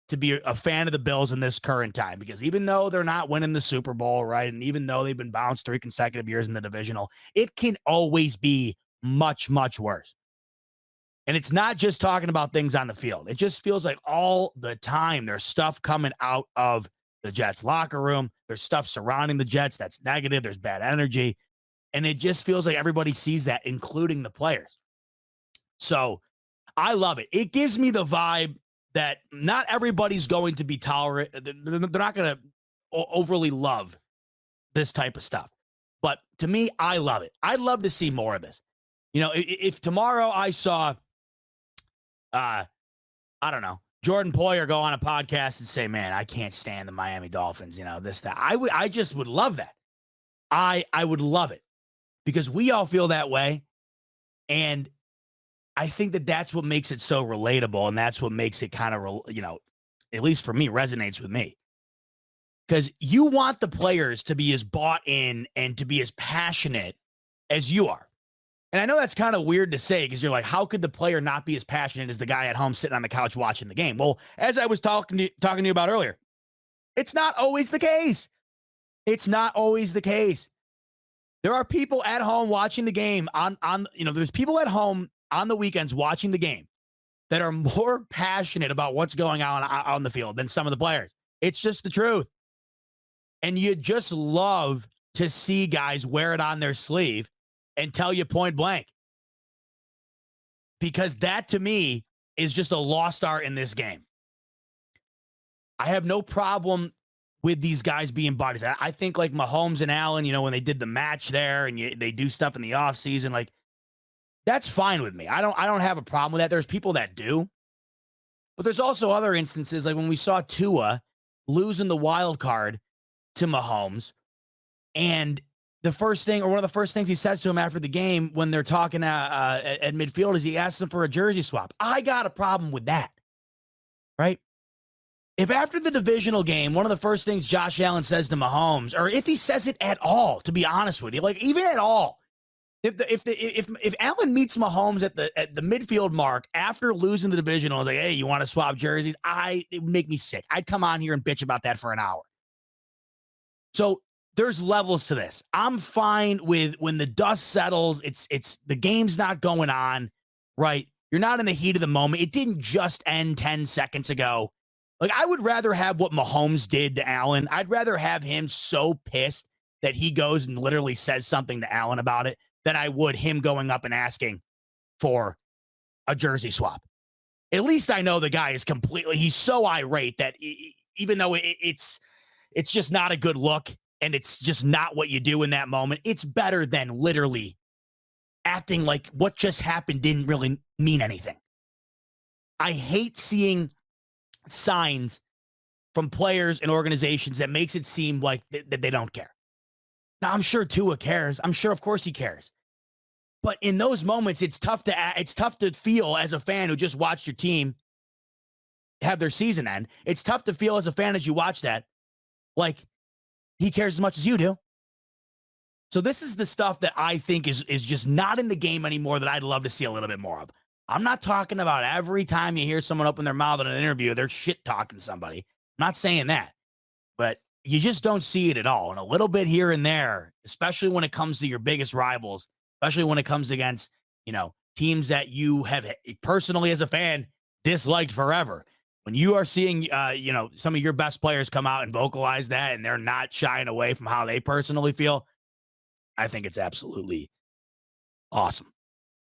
to be a fan of the Bills in this current time, because even though they're not winning the Super Bowl, right, and even though they've been bounced 3 consecutive years in the divisional, it can always be much, much worse. And it's not just talking about things on the field. It just feels like all the time there's stuff coming out of the Jets locker room. There's stuff surrounding the Jets that's negative. There's bad energy. And it just feels like everybody sees that, including the players. So I love it. It gives me the vibe that not everybody's going to be tolerant. They're not going to overly love this type of stuff. But to me, I love it. I'd love to see more of this. You know, if tomorrow I saw, I don't know, Jordan Poyer go on a podcast and say, man, I can't stand the Miami Dolphins, you know, this, that. I just would love that. I would love it because we all feel that way. And I think that that's what makes it so relatable. And that's what makes it kind of, at least for me, resonates with me. Because you want the players to be as bought in and to be as passionate as you are. And I know that's kind of weird to say because you're like, how could the player not be as passionate as the guy at home sitting on the couch watching the game? Well, as I was talking to you about earlier, it's not always the case. It's not always the case. There are people at home watching the game there's people at home on the weekends watching the game that are more passionate about what's going on the field than some of the players. It's just the truth. And you just love to see guys wear it on their sleeve and tell you point blank. Because that, to me, is just a lost art in this game. I have no problem with these guys being buddies. I think like Mahomes and Allen, when they did the match there and they do stuff in the offseason, like that's fine with me. I don't have a problem with that. There's people that do. But there's also other instances like when we saw Tua losing the wild card to Mahomes, and one of the first things he says to him after the game when they're talking at midfield is he asks him for a jersey swap. I got a problem with that, right? If after the divisional game, one of the first things Josh Allen says to Mahomes, or if he says it at all, to be honest with you, like even at all, if Allen meets Mahomes at the midfield mark after losing the divisional, is like, hey, you want to swap jerseys? It would make me sick. I'd come on here and bitch about that for an hour. So there's levels to this. I'm fine with when the dust settles. It's the game's not going on, right? You're not in the heat of the moment. It didn't just end 10 seconds ago. Like, I would rather have what Mahomes did to Allen. I'd rather have him so pissed that he goes and literally says something to Allen about it than I would him going up and asking for a jersey swap. At least I know the guy is he's so irate that even though it's just not a good look and it's just not what you do in that moment, it's better than literally acting like what just happened didn't really mean anything. I hate seeing signs from players and organizations that makes it seem like that they don't care. Now, I'm sure Tua cares. I'm sure, of course, he cares. But in those moments, it's tough to feel as a fan who just watched your team have their season end. It's tough to feel as a fan as you watch that, like he cares as much as you do. So this is the stuff that I think is just not in the game anymore that I'd love to see a little bit more of. I'm not talking about every time you hear someone open their mouth in an interview, they're shit talking somebody. I'm not saying that, but you just don't see it at all. And a little bit here and there, especially when it comes to your biggest rivals, especially when it comes against, teams that you have personally as a fan disliked forever. When you are seeing, some of your best players come out and vocalize that and they're not shying away from how they personally feel, I think it's absolutely awesome.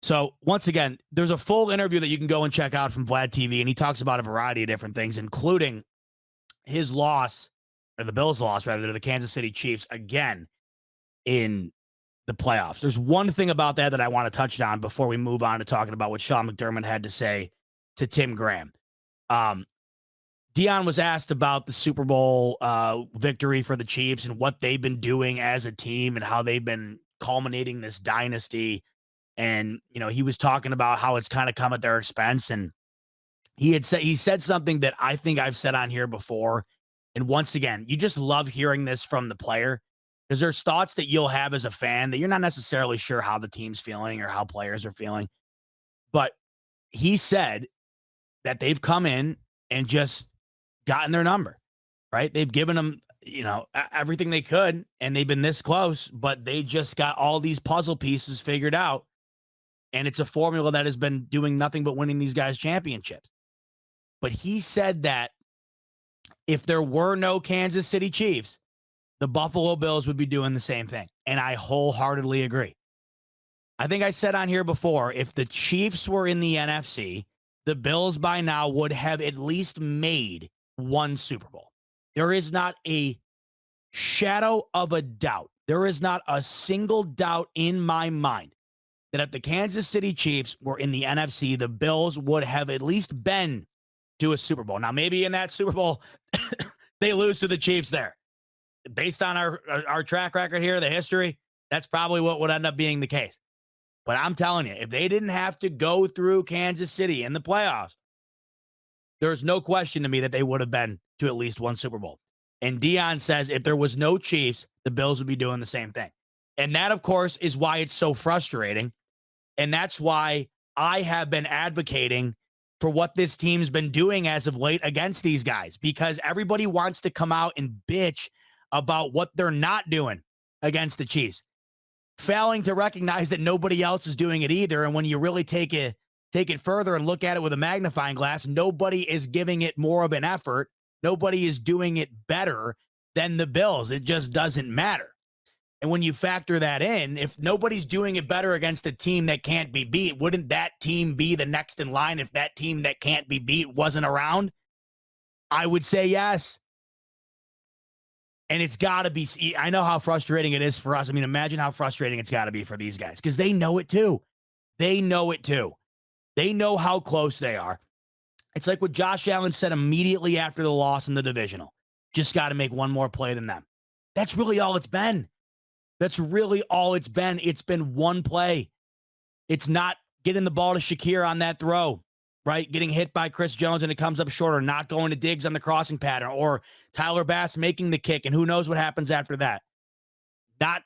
So once again, there's a full interview that you can go and check out from Vlad TV, and he talks about a variety of different things, including his loss, or the Bills' loss, rather, to the Kansas City Chiefs again in the playoffs. There's one thing about that I want to touch on before we move on to talking about what Sean McDermott had to say to Tim Graham. Dion was asked about the Super Bowl victory for the Chiefs and what they've been doing as a team and how they've been culminating this dynasty. And, he was talking about how it's kind of come at their expense. And he said something that I think I've said on here before. And once again, you just love hearing this from the player because there's thoughts that you'll have as a fan that you're not necessarily sure how the team's feeling or how players are feeling. But he said that they've come in and just gotten their number, right? They've given them, everything they could, and they've been this close, but they just got all these puzzle pieces figured out. And it's a formula that has been doing nothing but winning these guys championships. But he said that if there were no Kansas City Chiefs, the Buffalo Bills would be doing the same thing. And I wholeheartedly agree. I think I said on here before, if the Chiefs were in the NFC, the Bills by now would have at least made one Super Bowl. There is not a shadow of a doubt. There is not a single doubt in my mind that if the Kansas City Chiefs were in the NFC, the Bills would have at least been to a Super Bowl. Now, maybe in that Super Bowl, they lose to the Chiefs there. based on our track record here, the history, that's probably what would end up being the case. But I'm telling you, if they didn't have to go through Kansas City in the playoffs, there's no question to me that they would have been to at least one Super Bowl. And Dion says if there was no Chiefs, the Bills would be doing the same thing. And that, of course, is why it's so frustrating. And that's why I have been advocating for what this team's been doing as of late against these guys, because everybody wants to come out and bitch about what they're not doing against the Chiefs, failing to recognize that nobody else is doing it either. And when you really take it further and look at it with a magnifying glass, nobody is giving it more of an effort. Nobody is doing it better than the Bills. It just doesn't matter. And when you factor that in, if nobody's doing it better against a team that can't be beat, wouldn't that team be the next in line if that team that can't be beat wasn't around? I would say yes. And it's got to be, I know how frustrating it is for us. I mean, imagine how frustrating it's got to be for these guys, because they know it too. They know it too. They know how close they are. It's like what Josh Allen said immediately after the loss in the divisional. Just got to make one more play than them. That's really all it's been. That's really all it's been. It's been one play. It's not getting the ball to Shakir on that throw, right? Getting hit by Chris Jones and it comes up short, or not going to Diggs on the crossing pattern, or Tyler Bass making the kick, and who knows what happens after that. Not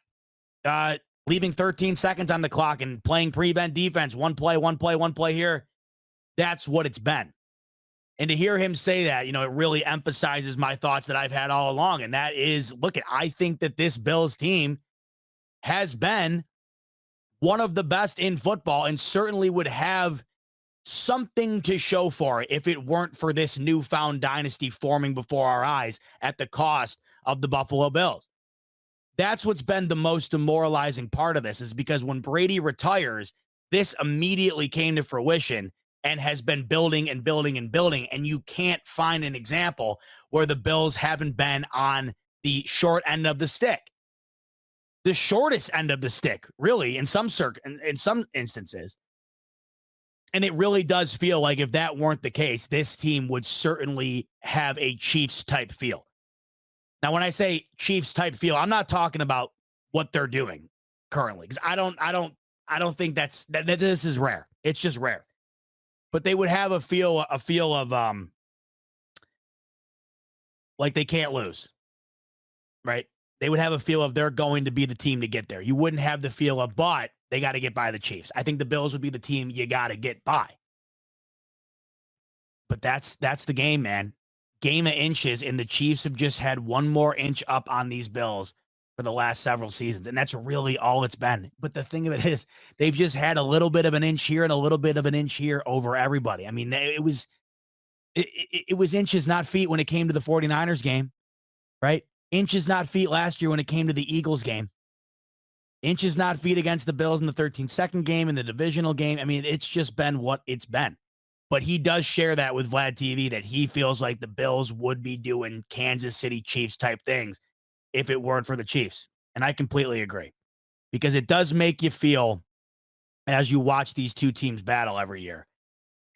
leaving 13 seconds on the clock and playing prevent defense. One play here. That's what it's been. And to hear him say that, it really emphasizes my thoughts that I've had all along. And that is, I think that this Bills team has been one of the best in football and certainly would have something to show for it if it weren't for this newfound dynasty forming before our eyes at the cost of the Buffalo Bills. That's what's been the most demoralizing part of this, is because when Brady retires, this immediately came to fruition and has been building and building and building. And you can't find an example where the Bills haven't been on the short end of the stick. The shortest end of the stick, really, in some instances. And it really does feel like if that weren't the case, this team would certainly have a Chiefs-type feel. Now, when I say Chiefs-type feel, I'm not talking about what they're doing currently, because I don't think that this is rare. It's just rare. But they would have a feel of like they can't lose, right? They would have a feel of they're going to be the team to get there. You wouldn't have the feel of, but they got to get by the Chiefs. I think the Bills would be the team you got to get by. But that's the game, man. Game of inches, and the Chiefs have just had one more inch up on these Bills for the last several seasons, and that's really all it's been. But the thing of it is, they've just had a little bit of an inch here and a little bit of an inch here over everybody. I mean, it was inches, not feet, when it came to the 49ers game, right? Inches, not feet last year when it came to the Eagles game. Inches, not feet against the Bills in the 13-2 game, in the divisional game. I mean, it's just been what it's been. But he does share that with Vlad TV, that he feels like the Bills would be doing Kansas City Chiefs type things if it weren't for the Chiefs. And I completely agree, because it does make you feel, as you watch these two teams battle every year,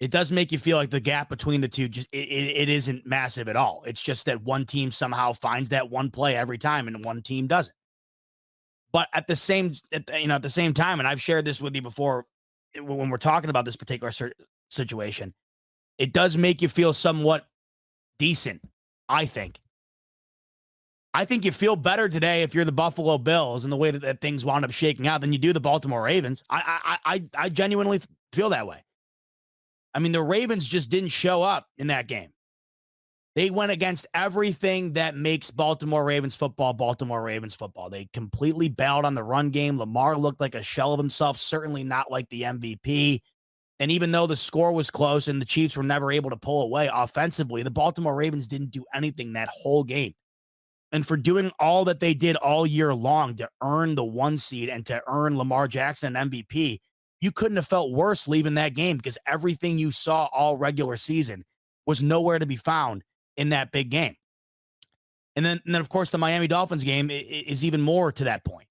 it does make you feel like the gap between the two, just it isn't massive at all. It's just that one team somehow finds that one play every time and one team doesn't. But at the same time, and I've shared this with you before when we're talking about this particular situation, it does make you feel somewhat decent, I think. I think you feel better today if you're the Buffalo Bills and the way that things wound up shaking out than you do the Baltimore Ravens. I genuinely feel that way. I mean, the Ravens just didn't show up in that game. They went against everything that makes Baltimore Ravens football. They completely bailed on the run game. Lamar looked like a shell of himself, certainly not like the MVP. And even though the score was close and the Chiefs were never able to pull away offensively, the Baltimore Ravens didn't do anything that whole game. And for doing all that they did all year long to earn the 1 seed and to earn Lamar Jackson an MVP, you couldn't have felt worse leaving that game, because everything you saw all regular season was nowhere to be found in that big game. And then of course, the Miami Dolphins game is even more to that point,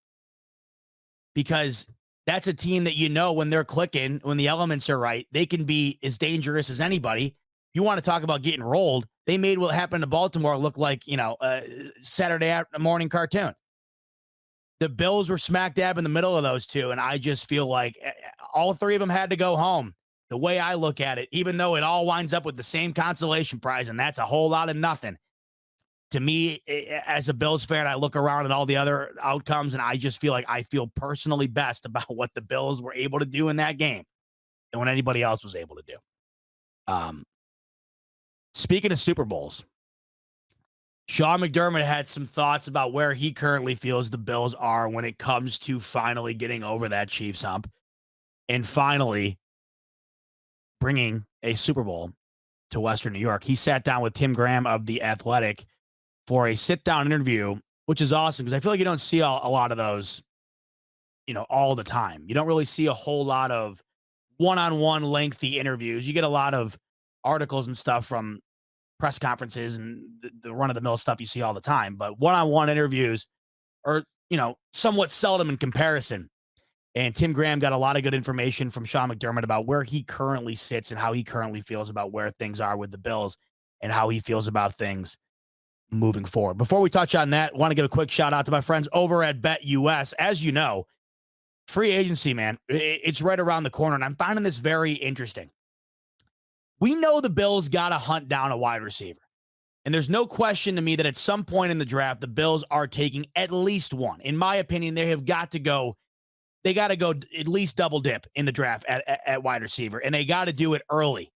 because that's a team that, when they're clicking, when the elements are right, they can be as dangerous as anybody. You want to talk about getting rolled. They made what happened to Baltimore look like, Saturday morning cartoon. The Bills were smack dab in the middle of those two, and I just feel like all three of them had to go home. The way I look at it, even though it all winds up with the same consolation prize, and that's a whole lot of nothing. To me, as a Bills fan, I look around at all the other outcomes, and I just feel like I feel personally best about what the Bills were able to do in that game than what anybody else was able to do. Speaking of Super Bowls, Sean McDermott had some thoughts about where he currently feels the Bills are when it comes to finally getting over that Chiefs hump and finally bringing a Super Bowl to Western New York. He sat down with Tim Graham of The Athletic for a sit-down interview, which is awesome because I feel like you don't see a lot of those, all the time. You don't really see a whole lot of one-on-one lengthy interviews. You get a lot of articles and stuff from press conferences and the run-of-the-mill stuff you see all the time. But one-on-one interviews are, somewhat seldom in comparison. And Tim Graham got a lot of good information from Sean McDermott about where he currently sits and how he currently feels about where things are with the Bills and how he feels about things moving forward. Before we touch on that, I want to give a quick shout out to my friends over at BetUS. As you know, free agency, man, it's right around the corner, and I'm finding this very interesting. We know the Bills got to hunt down a wide receiver. And there's no question to me that at some point in the draft, the Bills are taking at least one. In my opinion, they got to go at least double dip in the draft at wide receiver, and they got to do it early.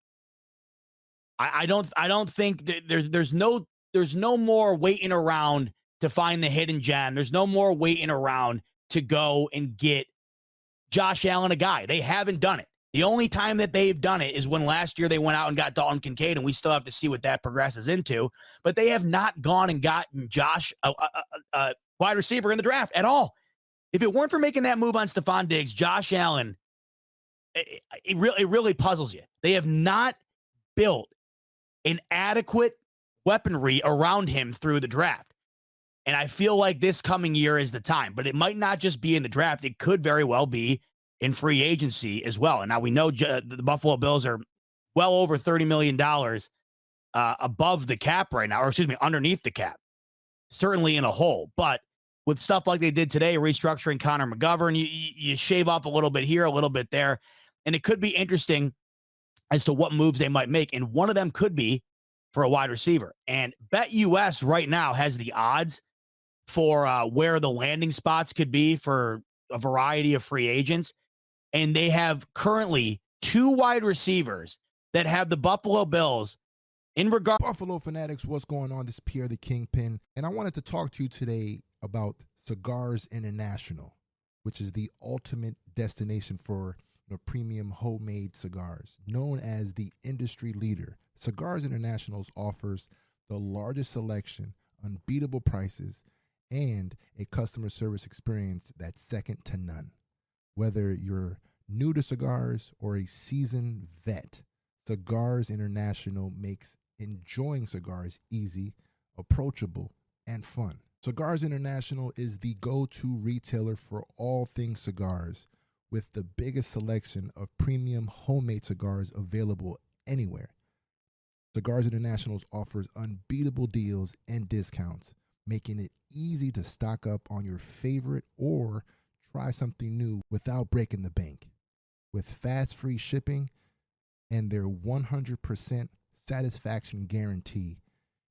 I don't think there's no more waiting around to find the hidden gem. There's no more waiting around to go and get Josh Allen a guy. They haven't done it. The only time that they've done it is when last year they went out and got Dalton Kincaid, and we still have to see what that progresses into. But they have not gone and gotten Josh, a wide receiver in the draft at all. If it weren't for making that move on Stephon Diggs, Josh Allen, it really puzzles you. They have not built an adequate weaponry around him through the draft. And I feel like this coming year is the time. But it might not just be in the draft. It could very well be in free agency as well. And now we know the Buffalo Bills are well over $30 million above the cap right now, or excuse me, underneath the cap, certainly in a hole. But with stuff like they did today, restructuring Connor McGovern, you shave off a little bit here, a little bit there. And it could be interesting as to what moves they might make. And one of them could be for a wide receiver. And BetUS right now has the odds for where the landing spots could be for a variety of free agents. And they have currently 2 wide receivers that have the Buffalo Bills in regard. Buffalo Fanatics, what's going on? This is Pierre the Kingpin, and I wanted to talk to you today about Cigars International, which is the ultimate destination for premium homemade cigars. Known as the industry leader, Cigars International offers the largest selection, unbeatable prices, and a customer service experience that's second to none. Whether you're new to cigars or a seasoned vet, Cigars International makes enjoying cigars easy, approachable, and fun. Cigars International is the go-to retailer for all things cigars, with the biggest selection of premium homemade cigars available anywhere. Cigars International offers unbeatable deals and discounts, making it easy to stock up on your favorite or try something new without breaking the bank. With fast free shipping and their 100% satisfaction guarantee,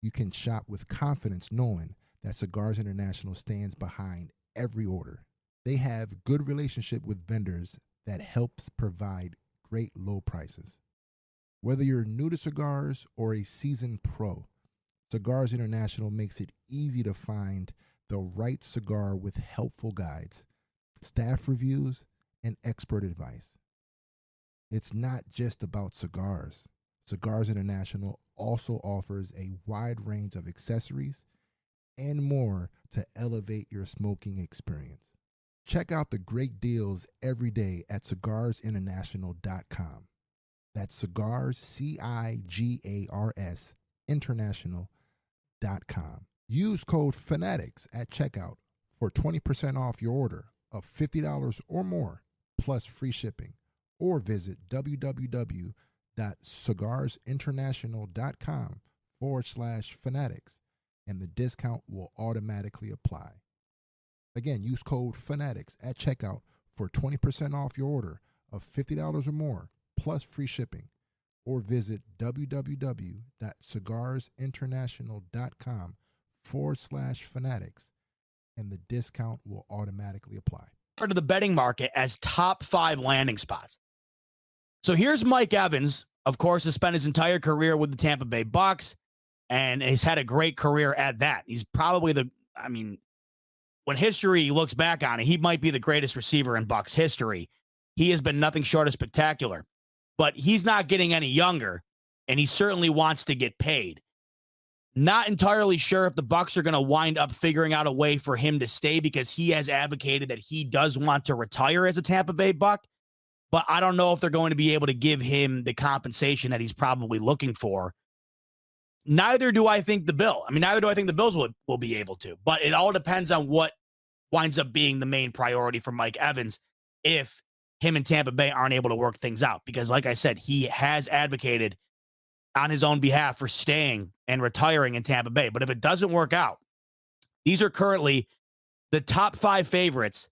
you can shop with confidence knowing that Cigars International stands behind every order. They have good relationship with vendors that helps provide great low prices. Whether you're new to cigars or a seasoned pro, Cigars International makes it easy to find the right cigar with helpful guides, staff reviews, and expert advice. It's not just about cigars. Cigars International also offers a wide range of accessories and more to elevate your smoking experience. Check out the great deals every day at cigarsinternational.com. That's cigars, CIGARS, international.com. Use code FANATICS at checkout for 20% off your order of $50 or more, plus free shipping. Or visit www.cigarsinternational.com fanatics, and the discount will automatically apply. Again, use code FANATICS at checkout for 20% off your order of $50 or more, plus free shipping. Or visit www.cigarsinternational.com/fanatics, and the discount will automatically apply. To the betting market as top 5 landing spots. So here's Mike Evans, of course, has spent his entire career with the Tampa Bay Bucks and has had a great career at that. He's probably when history looks back on it, he might be the greatest receiver in Bucks history. He has been nothing short of spectacular, but he's not getting any younger, and he certainly wants to get paid. Not entirely sure if the Bucks are going to wind up figuring out a way for him to stay, because he has advocated that he does want to retire as a Tampa Bay Buck, but I don't know if they're going to be able to give him the compensation that he's probably looking for. Neither do I think the Bills. Neither do I think the Bills will be able to, but it all depends on what winds up being the main priority for Mike Evans if him and Tampa Bay aren't able to work things out. Because like I said, he has advocated on his own behalf for staying and retiring in Tampa Bay. But if it doesn't work out, these are currently the top 5 favorites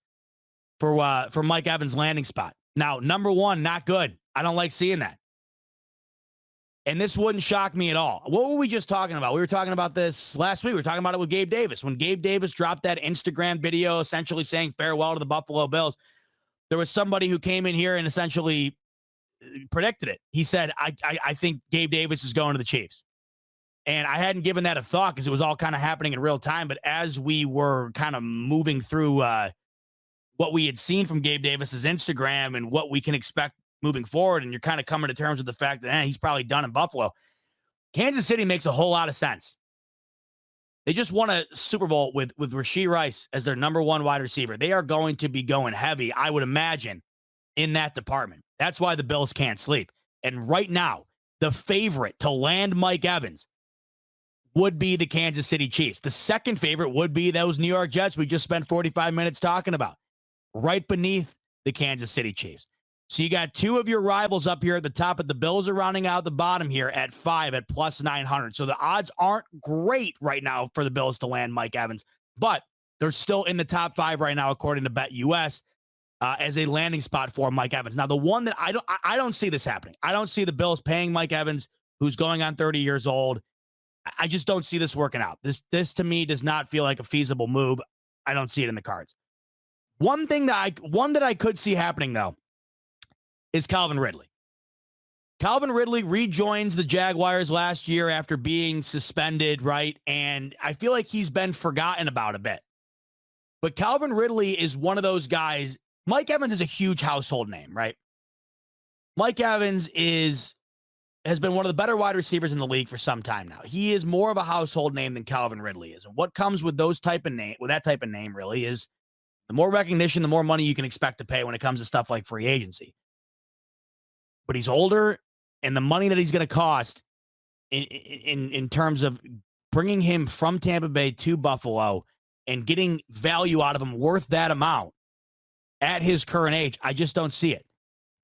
for Mike Evans' landing spot. Now, number 1, not good. I don't like seeing that. And this wouldn't shock me at all. What were we just talking about? We were talking about this last week. We were talking about it with Gabe Davis. When Gabe Davis dropped that Instagram video essentially saying farewell to the Buffalo Bills, there was somebody who came in here and essentially predicted it. He said, I think Gabe Davis is going to the Chiefs. And I hadn't given that a thought because it was all kind of happening in real time. But as we were kind of moving through what we had seen from Gabe Davis's Instagram and what we can expect moving forward, and you're kind of coming to terms with the fact that he's probably done in Buffalo, Kansas City makes a whole lot of sense. They just won a Super Bowl with Rashee Rice as their number 1 wide receiver. They are going to be going heavy, I would imagine, in that department. That's why the Bills can't sleep. And right now, the favorite to land Mike Evans would be the Kansas City Chiefs. The second favorite would be those New York Jets we just spent 45 minutes talking about, right beneath the Kansas City Chiefs. So you got 2 of your rivals up here at the top, but the Bills are rounding out the bottom here at 5 at plus 900. So the odds aren't great right now for the Bills to land Mike Evans, but they're still in the top 5 right now, according to BetUS, as a landing spot for Mike Evans. Now, the one that I don't see this happening. I don't see the Bills paying Mike Evans, who's going on 30 years old. I just don't see this working out. This to me does not feel like a feasible move. I don't see it in the cards. One that I could see happening, though, is Calvin Ridley. Calvin Ridley rejoins the Jaguars last year after being suspended, right? And I feel like he's been forgotten about a bit. But Calvin Ridley is one of those guys. Mike Evans is a huge household name, right? Mike Evans has been one of the better wide receivers in the league for some time now. He is more of a household name than Calvin Ridley is. And what comes with that type of name really is the more recognition, the more money you can expect to pay when it comes to stuff like free agency. But he's older, and the money that he's going to cost in terms of bringing him from Tampa Bay to Buffalo and getting value out of him worth that amount at his current age, I just don't see it.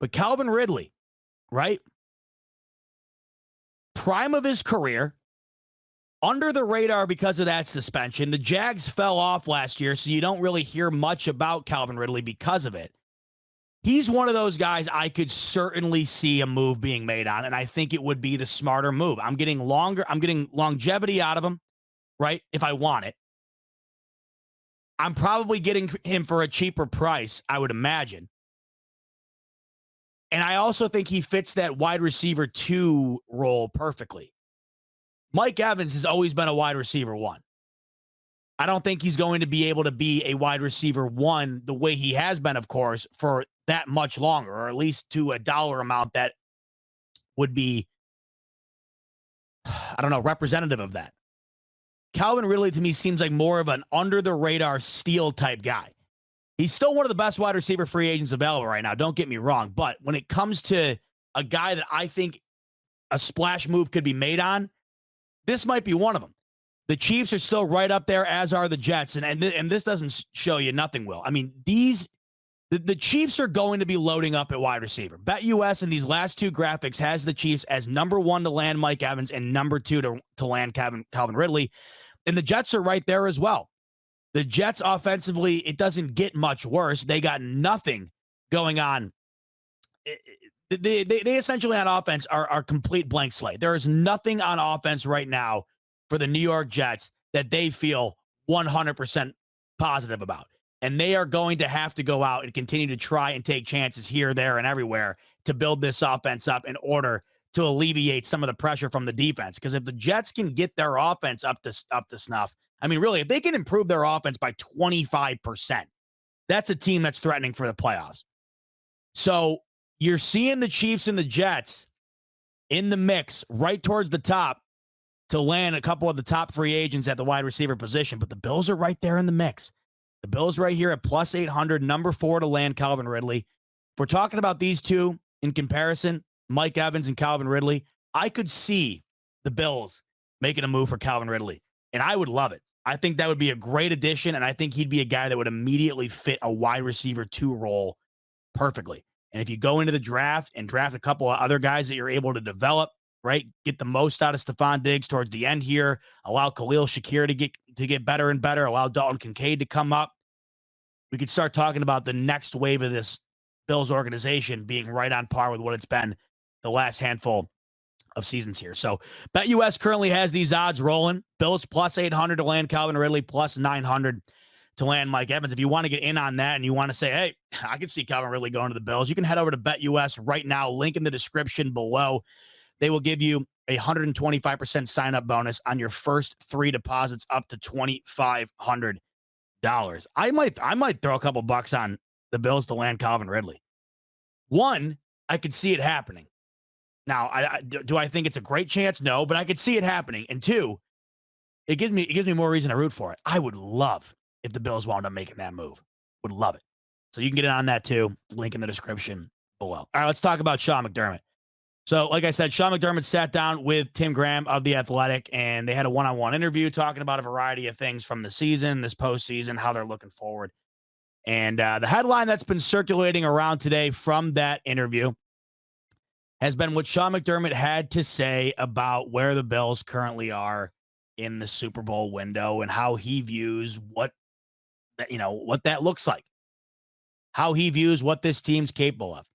But Calvin Ridley, right? Prime of his career, under the radar because of that suspension. The Jags fell off last year, so you don't really hear much about Calvin Ridley because of it. He's one of those guys I could certainly see a move being made on, and I think it would be the smarter move. I'm getting longevity out of him, right, if I want it. I'm probably getting him for a cheaper price, I would imagine. And I also think he fits that wide receiver 2 role perfectly. Mike Evans has always been a wide receiver 1. I don't think he's going to be able to be a wide receiver 1 the way he has been, of course, for that much longer, or at least to a dollar amount that would be, representative of that. Calvin Ridley, to me, seems like more of an under-the-radar steal type guy. He's still one of the best wide receiver free agents available right now, don't get me wrong, but when it comes to a guy that I think a splash move could be made on, this might be one of them. The Chiefs are still right up there, as are the Jets, and this doesn't show you nothing, Will. I mean, these The Chiefs are going to be loading up at wide receiver. BetUS in these last two graphics has the Chiefs as number 1 to land Mike Evans and number 2 to land Calvin Ridley. And the Jets are right there as well. The Jets offensively, it doesn't get much worse. They got nothing going on. They essentially on offense are complete blank slate. There is nothing on offense right now for the New York Jets that they feel 100% positive about. And they are going to have to go out and continue to try and take chances here, there, and everywhere to build this offense up in order to alleviate some of the pressure from the defense. Because if the Jets can get their offense up to snuff, I mean, really, if they can improve their offense by 25%, that's a team that's threatening for the playoffs. So you're seeing the Chiefs and the Jets in the mix right towards the top to land a couple of the top free agents at the wide receiver position. But the Bills are right there in the mix. The Bills right here at plus 800, number 4 to land Calvin Ridley. If we're talking about these two in comparison, Mike Evans and Calvin Ridley, I could see the Bills making a move for Calvin Ridley, and I would love it. I think that would be a great addition, and I think he'd be a guy that would immediately fit a wide receiver 2 role perfectly. And if you go into the draft and draft a couple of other guys that you're able to develop, right, get the most out of Stephon Diggs towards the end here, allow Khalil Shakir to get better and better, allow Dalton Kincaid to come up, we could start talking about the next wave of this Bills organization being right on par with what it's been the last handful of seasons here. So BetUS currently has these odds rolling. Bills plus 800 to land Calvin Ridley, plus 900 to land Mike Evans. If you want to get in on that and you want to say, hey, I can see Calvin Ridley going to the Bills, you can head over to BetUS right now. Link in the description below. They will give you a 125% sign-up bonus on your first 3 deposits up to $2,500. I might throw a couple bucks on the Bills to land Calvin Ridley. One, I could see it happening. Now, do I think it's a great chance? No, but I could see it happening. And two, it gives me more reason to root for it. I would love if the Bills wound up making that move. Would love it. So you can get in on that too. Link in the description below. All right, let's talk about Sean McDermott. So, like I said, Sean McDermott sat down with Tim Graham of The Athletic, and they had a one-on-one interview talking about a variety of things from the season, this postseason, how they're looking forward. And the headline that's been circulating around today from that interview has been what Sean McDermott had to say about where the Bills currently are in the Super Bowl window and how he views what that looks like, how he views what this team's capable of.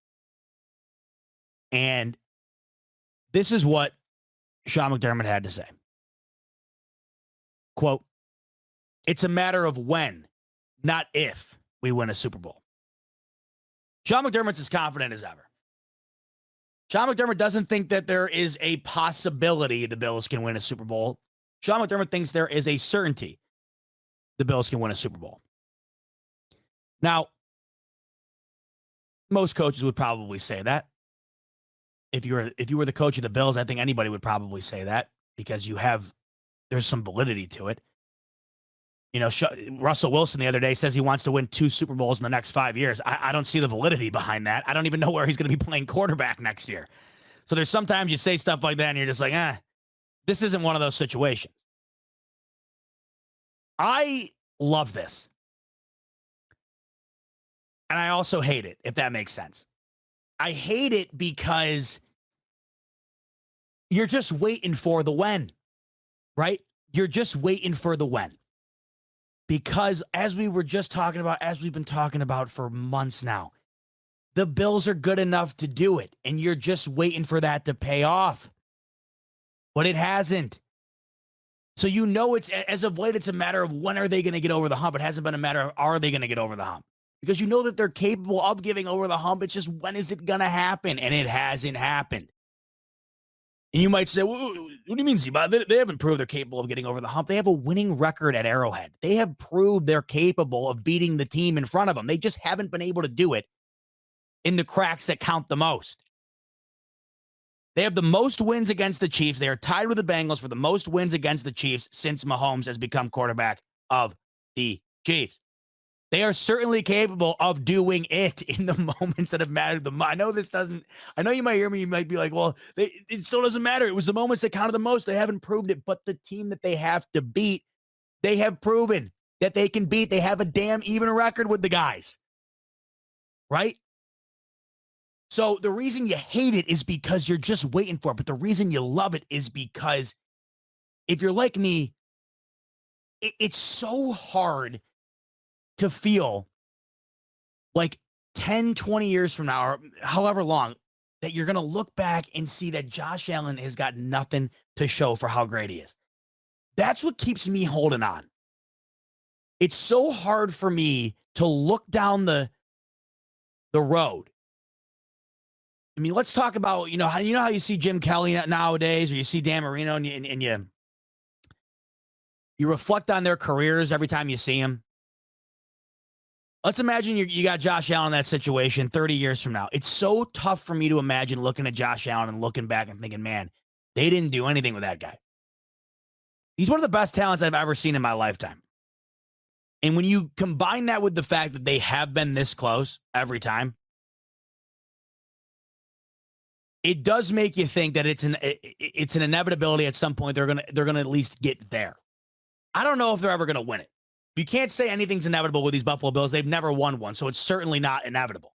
And this is what Sean McDermott had to say. Quote, "It's a matter of when, not if, we win a Super Bowl." Sean McDermott's as confident as ever. Sean McDermott doesn't think that there is a possibility the Bills can win a Super Bowl. Sean McDermott thinks there is a certainty the Bills can win a Super Bowl. Now, most coaches would probably say that. If you were the coach of the Bills, I think anybody would probably say that because there's some validity to it. You know, Russell Wilson the other day says he wants to win 2 Super Bowls in the next 5 years. I don't see the validity behind that. I don't even know where he's going to be playing quarterback next year. So there's sometimes you say stuff like that and you're just like, this isn't one of those situations. I love this. And I also hate it, if that makes sense. I hate it because you're just waiting for the when, right? You're just waiting for the when. Because as we were just talking about, as we've been talking about for months now, the Bills are good enough to do it. And you're just waiting for that to pay off. But it hasn't. So it's, as of late, it's a matter of when are they going to get over the hump. It hasn't been a matter of are they going to get over the hump. Because you know that they're capable of getting over the hump. It's just when is it going to happen? And it hasn't happened. And you might say, well, what do you mean, Zeba? They haven't proved they're capable of getting over the hump. They have a winning record at Arrowhead. They have proved they're capable of beating the team in front of them. They just haven't been able to do it in the cracks that count the most. They have the most wins against the Chiefs. They are tied with the Bengals for the most wins against the Chiefs since Mahomes has become quarterback of the Chiefs. They are certainly capable of doing it in the moments that have mattered the most. I know you might hear me, you might be like, well, it still doesn't matter. It was the moments that counted the most. They haven't proved it, but the team that they have to beat, they have proven that they can beat. They have a damn even record with the guys. right? So the reason you hate it is because you're just waiting for it. But the reason you love it is because if you're like me, it's so hard to feel like 10, 20 years from now, or however long, that you're going to look back and see that Josh Allen has got nothing to show for how great he is. That's what keeps me holding on. It's so hard for me to look down the road. I mean, let's talk about, how you see Jim Kelly nowadays, or you see Dan Marino, and you reflect on their careers every time you see them. Let's imagine you got Josh Allen in that situation 30 years from now. It's so tough for me to imagine looking at Josh Allen and looking back and thinking, man, they didn't do anything with that guy. He's one of the best talents I've ever seen in my lifetime. And when you combine that with the fact that they have been this close every time, it does make you think that it's an inevitability at some point they're gonna at least get there. I don't know if they're ever gonna win it. You can't say anything's inevitable with these Buffalo Bills. They've never won one, so it's certainly not inevitable.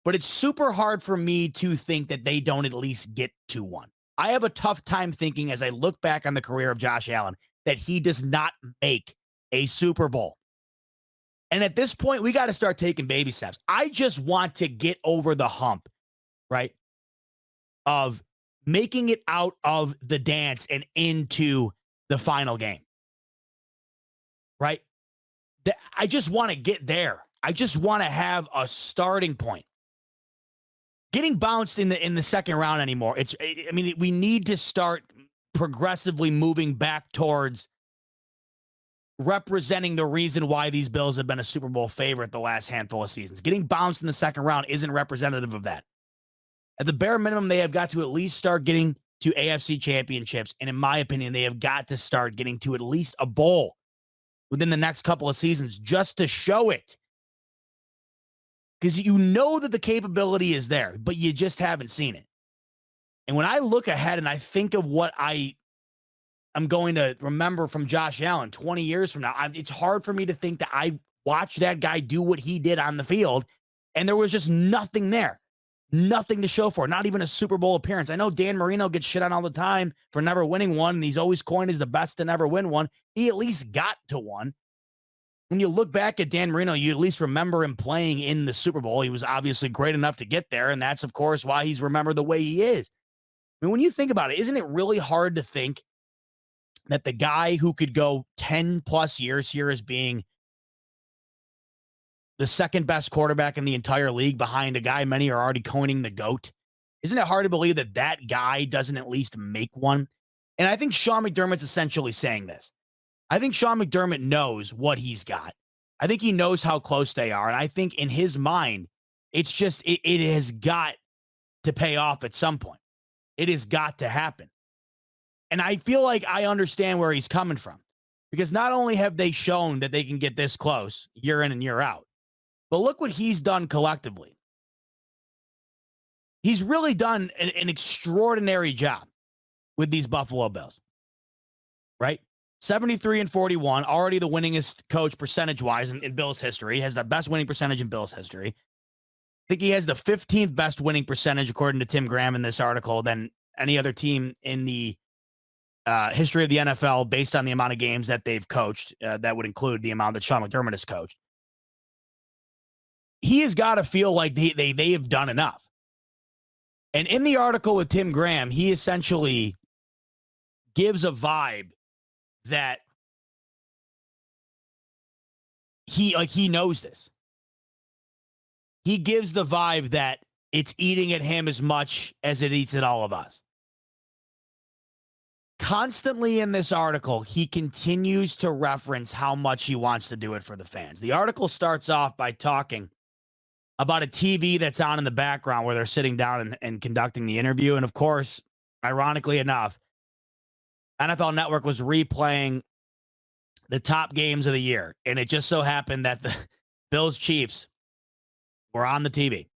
But it's super hard for me to think that they don't at least get to one. I have a tough time thinking, as I look back on the career of Josh Allen, that he does not make a Super Bowl. And at this point, we got to start taking baby steps. I just want to get over the hump, right, of making it out of the dance and into the final game, right? I just want to get there. I just want to have a starting point. Getting bounced in the second round anymore. We need to start progressively moving back towards representing the reason why these Bills have been a Super Bowl favorite the last handful of seasons. Getting bounced in the second round isn't representative of that. At the bare minimum, they have got to at least start getting to AFC championships. And in my opinion, they have got to start getting to at least a bowl within the next couple of seasons just to show it. Because you know that the capability is there, but you just haven't seen it. And when I look ahead and I think of what I'm going to remember from Josh Allen 20 years from now, it's hard for me to think that I watched that guy do what he did on the field, and there was just nothing there. Nothing to show for, not even a Super Bowl appearance. I know Dan Marino gets shit on all the time for never winning one, and he's always coined as the best to never win one. He at least got to one. When you look back at Dan Marino, you at least remember him playing in the Super Bowl. He was obviously great enough to get there, and that's, of course, why he's remembered the way he is. I mean, when you think about it, isn't it really hard to think that the guy who could go 10-plus years here as being the second best quarterback in the entire league behind a guy many are already coining the GOAT? Isn't it hard to believe that that guy doesn't at least make one? And I think Sean McDermott's essentially saying this. I think Sean McDermott knows what he's got. I think he knows how close they are. And I think in his mind, it's just, it has got to pay off at some point. It has got to happen. And I feel like I understand where he's coming from, because not only have they shown that they can get this close year in and year out, but look what he's done collectively. He's really done an extraordinary job with these Buffalo Bills, right? 73-41, already the winningest coach percentage-wise in Bills history. He has the best winning percentage in Bills history. I think he has the 15th best winning percentage, according to Tim Graham in this article, than any other team in the history of the NFL based on the amount of games that they've coached. That would include the amount that Sean McDermott has coached. He has got to feel like they have done enough. And in the article with Tim Graham, he essentially gives a vibe that he knows this. He gives the vibe that it's eating at him as much as it eats at all of us. Constantly in this article, he continues to reference how much he wants to do it for the fans. The article starts off by talking about a TV that's on in the background where they're sitting down and conducting the interview. And of course, ironically enough, NFL Network was replaying the top games of the year. And it just so happened that the Bills Chiefs were on the TV.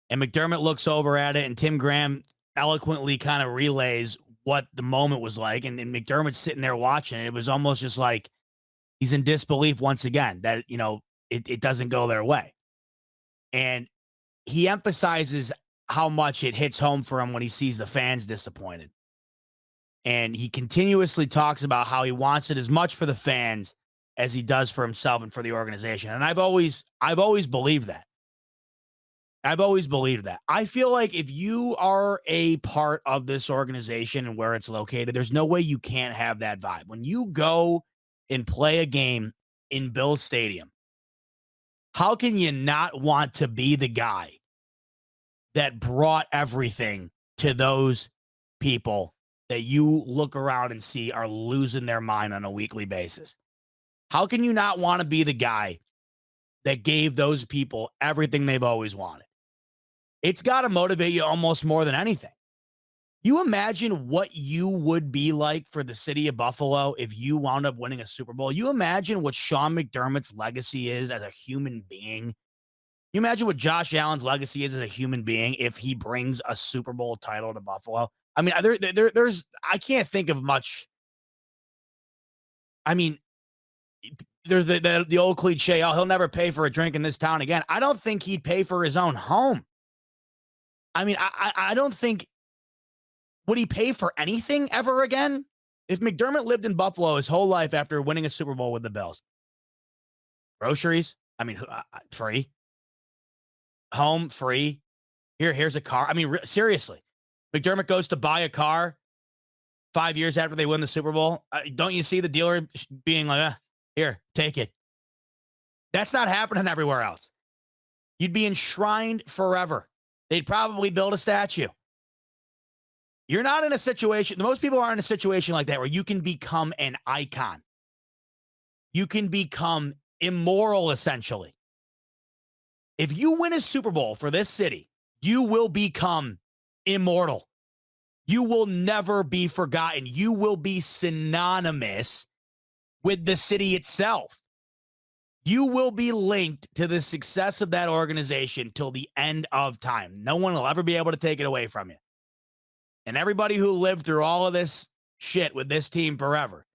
And McDermott looks over at it, and Tim Graham eloquently kind of relays what the moment was like. And McDermott's sitting there watching. It was almost just like he's in disbelief once again that, it doesn't go their way. And he emphasizes how much it hits home for him when he sees the fans disappointed. And he continuously talks about how he wants it as much for the fans as he does for himself and for the organization. And I've always believed that. I've always believed that. I feel like if you are a part of this organization and where it's located, there's no way you can't have that vibe. When you go and play a game in Bills Stadium, how can you not want to be the guy that brought everything to those people that you look around and see are losing their mind on a weekly basis? How can you not want to be the guy that gave those people everything they've always wanted? It's got to motivate you almost more than anything. You imagine what you would be like for the city of Buffalo if you wound up winning a Super Bowl. You imagine what Sean McDermott's legacy is as a human being. You imagine what Josh Allen's legacy is as a human being if he brings a Super Bowl title to Buffalo. I mean, there's I can't think of much. I mean, there's the old cliche, oh, he'll never pay for a drink in this town again. I don't think he'd pay for his own home. I mean, I don't think, would he pay for anything ever again? If McDermott lived in Buffalo his whole life after winning a Super Bowl with the Bills, groceries, I mean, free. Home, free. Here's a car. I mean, seriously, McDermott goes to buy a car 5 years after they win the Super Bowl. Don't you see the dealer being like, here, take it? That's not happening everywhere else. You'd be enshrined forever. They'd probably build a statue. You're not in a situation, most people aren't in a situation like that where you can become an icon. You can become immoral, essentially. If you win a Super Bowl for this city, you will become immortal. You will never be forgotten. You will be synonymous with the city itself. You will be linked to the success of that organization till the end of time. No one will ever be able to take it away from you. And everybody who lived through all of this shit with this team forever,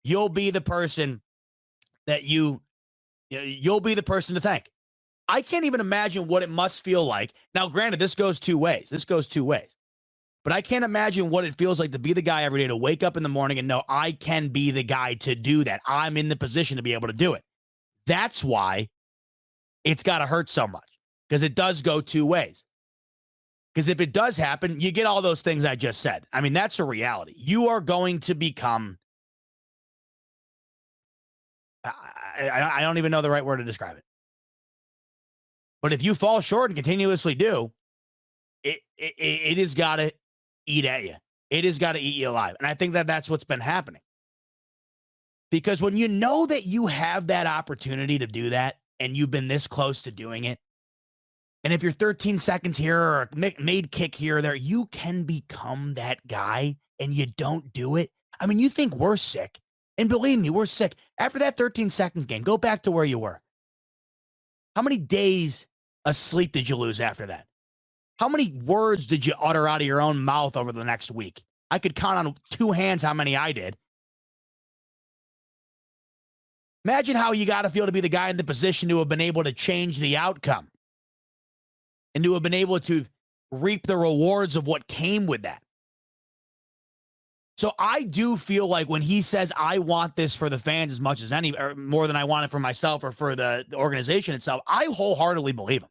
you'll be the person that you'll be the person to thank. I can't even imagine what it must feel like. Now, granted, this goes two ways. But I can't imagine what it feels like to be the guy every day, to wake up in the morning and know I can be the guy to do that. I'm in the position to be able to do it. That's why it's got to hurt so much, because it does go two ways. Because if it does happen, you get all those things I just said. I mean, that's a reality. You are going to become, I don't even know the right word to describe it. But if you fall short and continuously do, it has got to eat at you. It has got to eat you alive. And I think that that's what's been happening. Because when you know that you have that opportunity to do that and you've been this close to doing it, and if you're 13 seconds here or a made kick here or there, you can become that guy and you don't do it. I mean, you think we're sick. And believe me, we're sick. After that 13-second game, go back to where you were. How many days of sleep did you lose after that? How many words did you utter out of your own mouth over the next week? I could count on two hands how many I did. Imagine how you got to feel to be the guy in the position to have been able to change the outcome and to have been able to reap the rewards of what came with that. So I do feel like when he says, I want this for the fans as much as any, or more than I want it for myself or for the organization itself, I wholeheartedly believe him.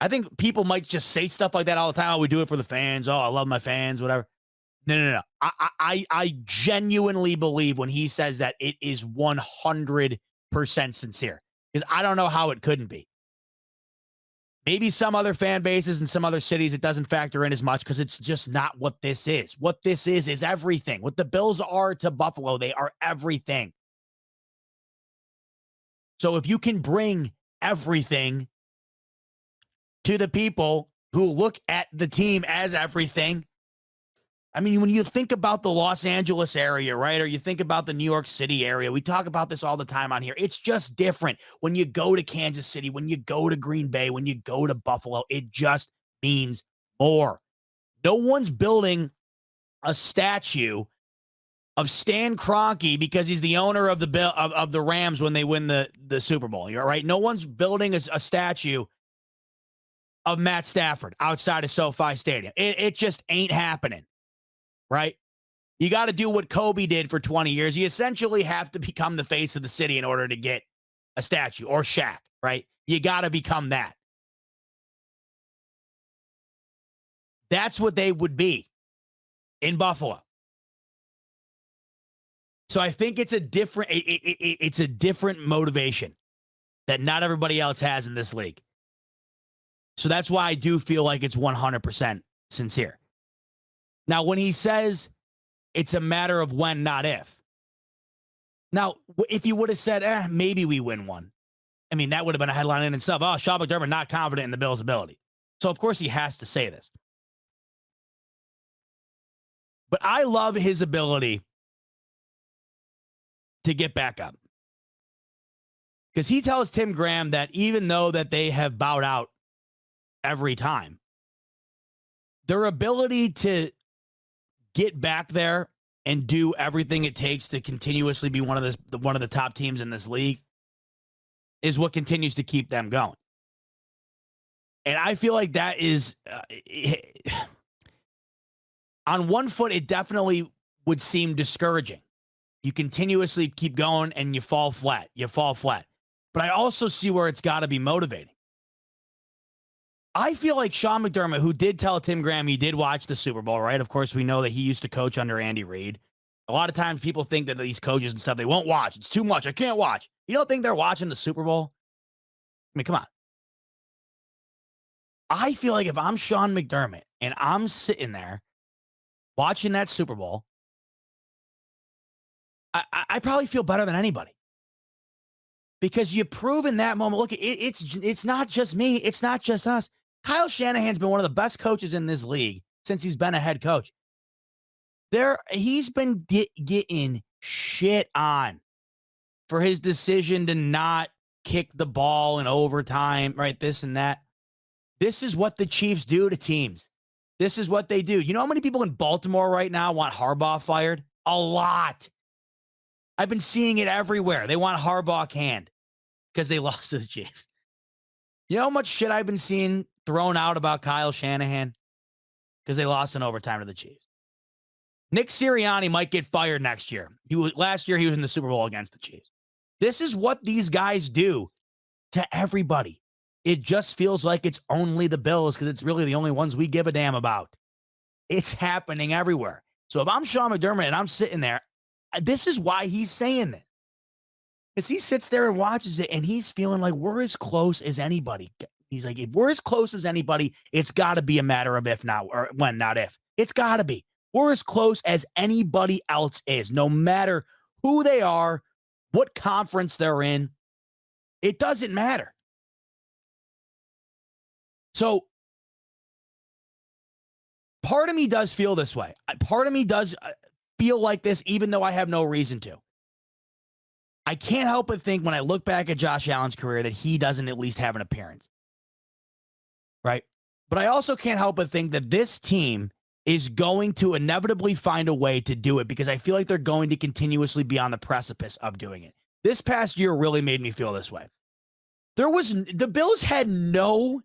I think people might just say stuff like that all the time. Oh, we do it for the fans. Oh, I love my fans, whatever. No. I genuinely believe when he says that it is 100% sincere, because I don't know how it couldn't be. Maybe some other fan bases and some other cities, it doesn't factor in as much because it's just not what this is. What this is everything. What the Bills are to Buffalo, they are everything. So if you can bring everything to the people who look at the team as everything, I mean, when you think about the Los Angeles area, right, or you think about the New York City area, we talk about this all the time on here. It's just different. When you go to Kansas City, when you go to Green Bay, when you go to Buffalo, it just means more. No one's building a statue of Stan Kroenke because he's the owner of the Rams when they win the Super Bowl. You're right. No one's building a statue of Matt Stafford outside of SoFi Stadium. It just ain't happening, right? You got to do what Kobe did for 20 years. You essentially have to become the face of the city in order to get a statue, or Shaq, right? You got to become that. That's what they would be in Buffalo. So I think it's a different it's a different motivation that not everybody else has in this league. So that's why I do feel like it's 100% sincere. Now, when he says it's a matter of when, not if. Now, if you would have said, maybe we win one. I mean, that would have been a headline in itself. Oh, Sean McDermott not confident in the Bills' ability. So, of course, he has to say this. But I love his ability to get back up. Because he tells Tim Graham that even though that they have bowed out every time, their ability to get back there and do everything it takes to continuously be one of the top teams in this league is what continues to keep them going. And I feel like that is, on one foot, it definitely would seem discouraging. You continuously keep going and you fall flat. But I also see where it's got to be motivating. I feel like Sean McDermott, who did tell Tim Graham he did watch the Super Bowl, right? Of course, we know that he used to coach under Andy Reid. A lot of times people think that these coaches and stuff, they won't watch. It's too much. I can't watch. You don't think they're watching the Super Bowl? I mean, come on. I feel like if I'm Sean McDermott and I'm sitting there watching that Super Bowl, I probably feel better than anybody. Because you prove in that moment, look, it's not just me. It's not just us. Kyle Shanahan's been one of the best coaches in this league since he's been a head coach. He's been getting shit on for his decision to not kick the ball in overtime, right? This and that. This is what the Chiefs do to teams. This is what they do. You know how many people in Baltimore right now want Harbaugh fired? A lot. I've been seeing it everywhere. They want Harbaugh canned because they lost to the Chiefs. You know how much shit I've been seeing thrown out about Kyle Shanahan? Because they lost in overtime to the Chiefs. Nick Sirianni might get fired next year. Last year he was in the Super Bowl against the Chiefs. This is what these guys do to everybody. It just feels like it's only the Bills because it's really the only ones we give a damn about. It's happening everywhere. So if I'm Sean McDermott and I'm sitting there, this is why he's saying this. Because he sits there and watches it and he's feeling like we're as close as anybody. He's like, if we're as close as anybody, it's got to be a matter of if not, or when, not if. It's got to be. We're as close as anybody else is, no matter who they are, what conference they're in. It doesn't matter. So part of me does feel this way. Part of me does feel like this, even though I have no reason to. I can't help but think when I look back at Josh Allen's career that he doesn't at least have an appearance. Right? But I also can't help but think that this team is going to inevitably find a way to do it because I feel like they're going to continuously be on the precipice of doing it. This past year really made me feel this way. The Bills had no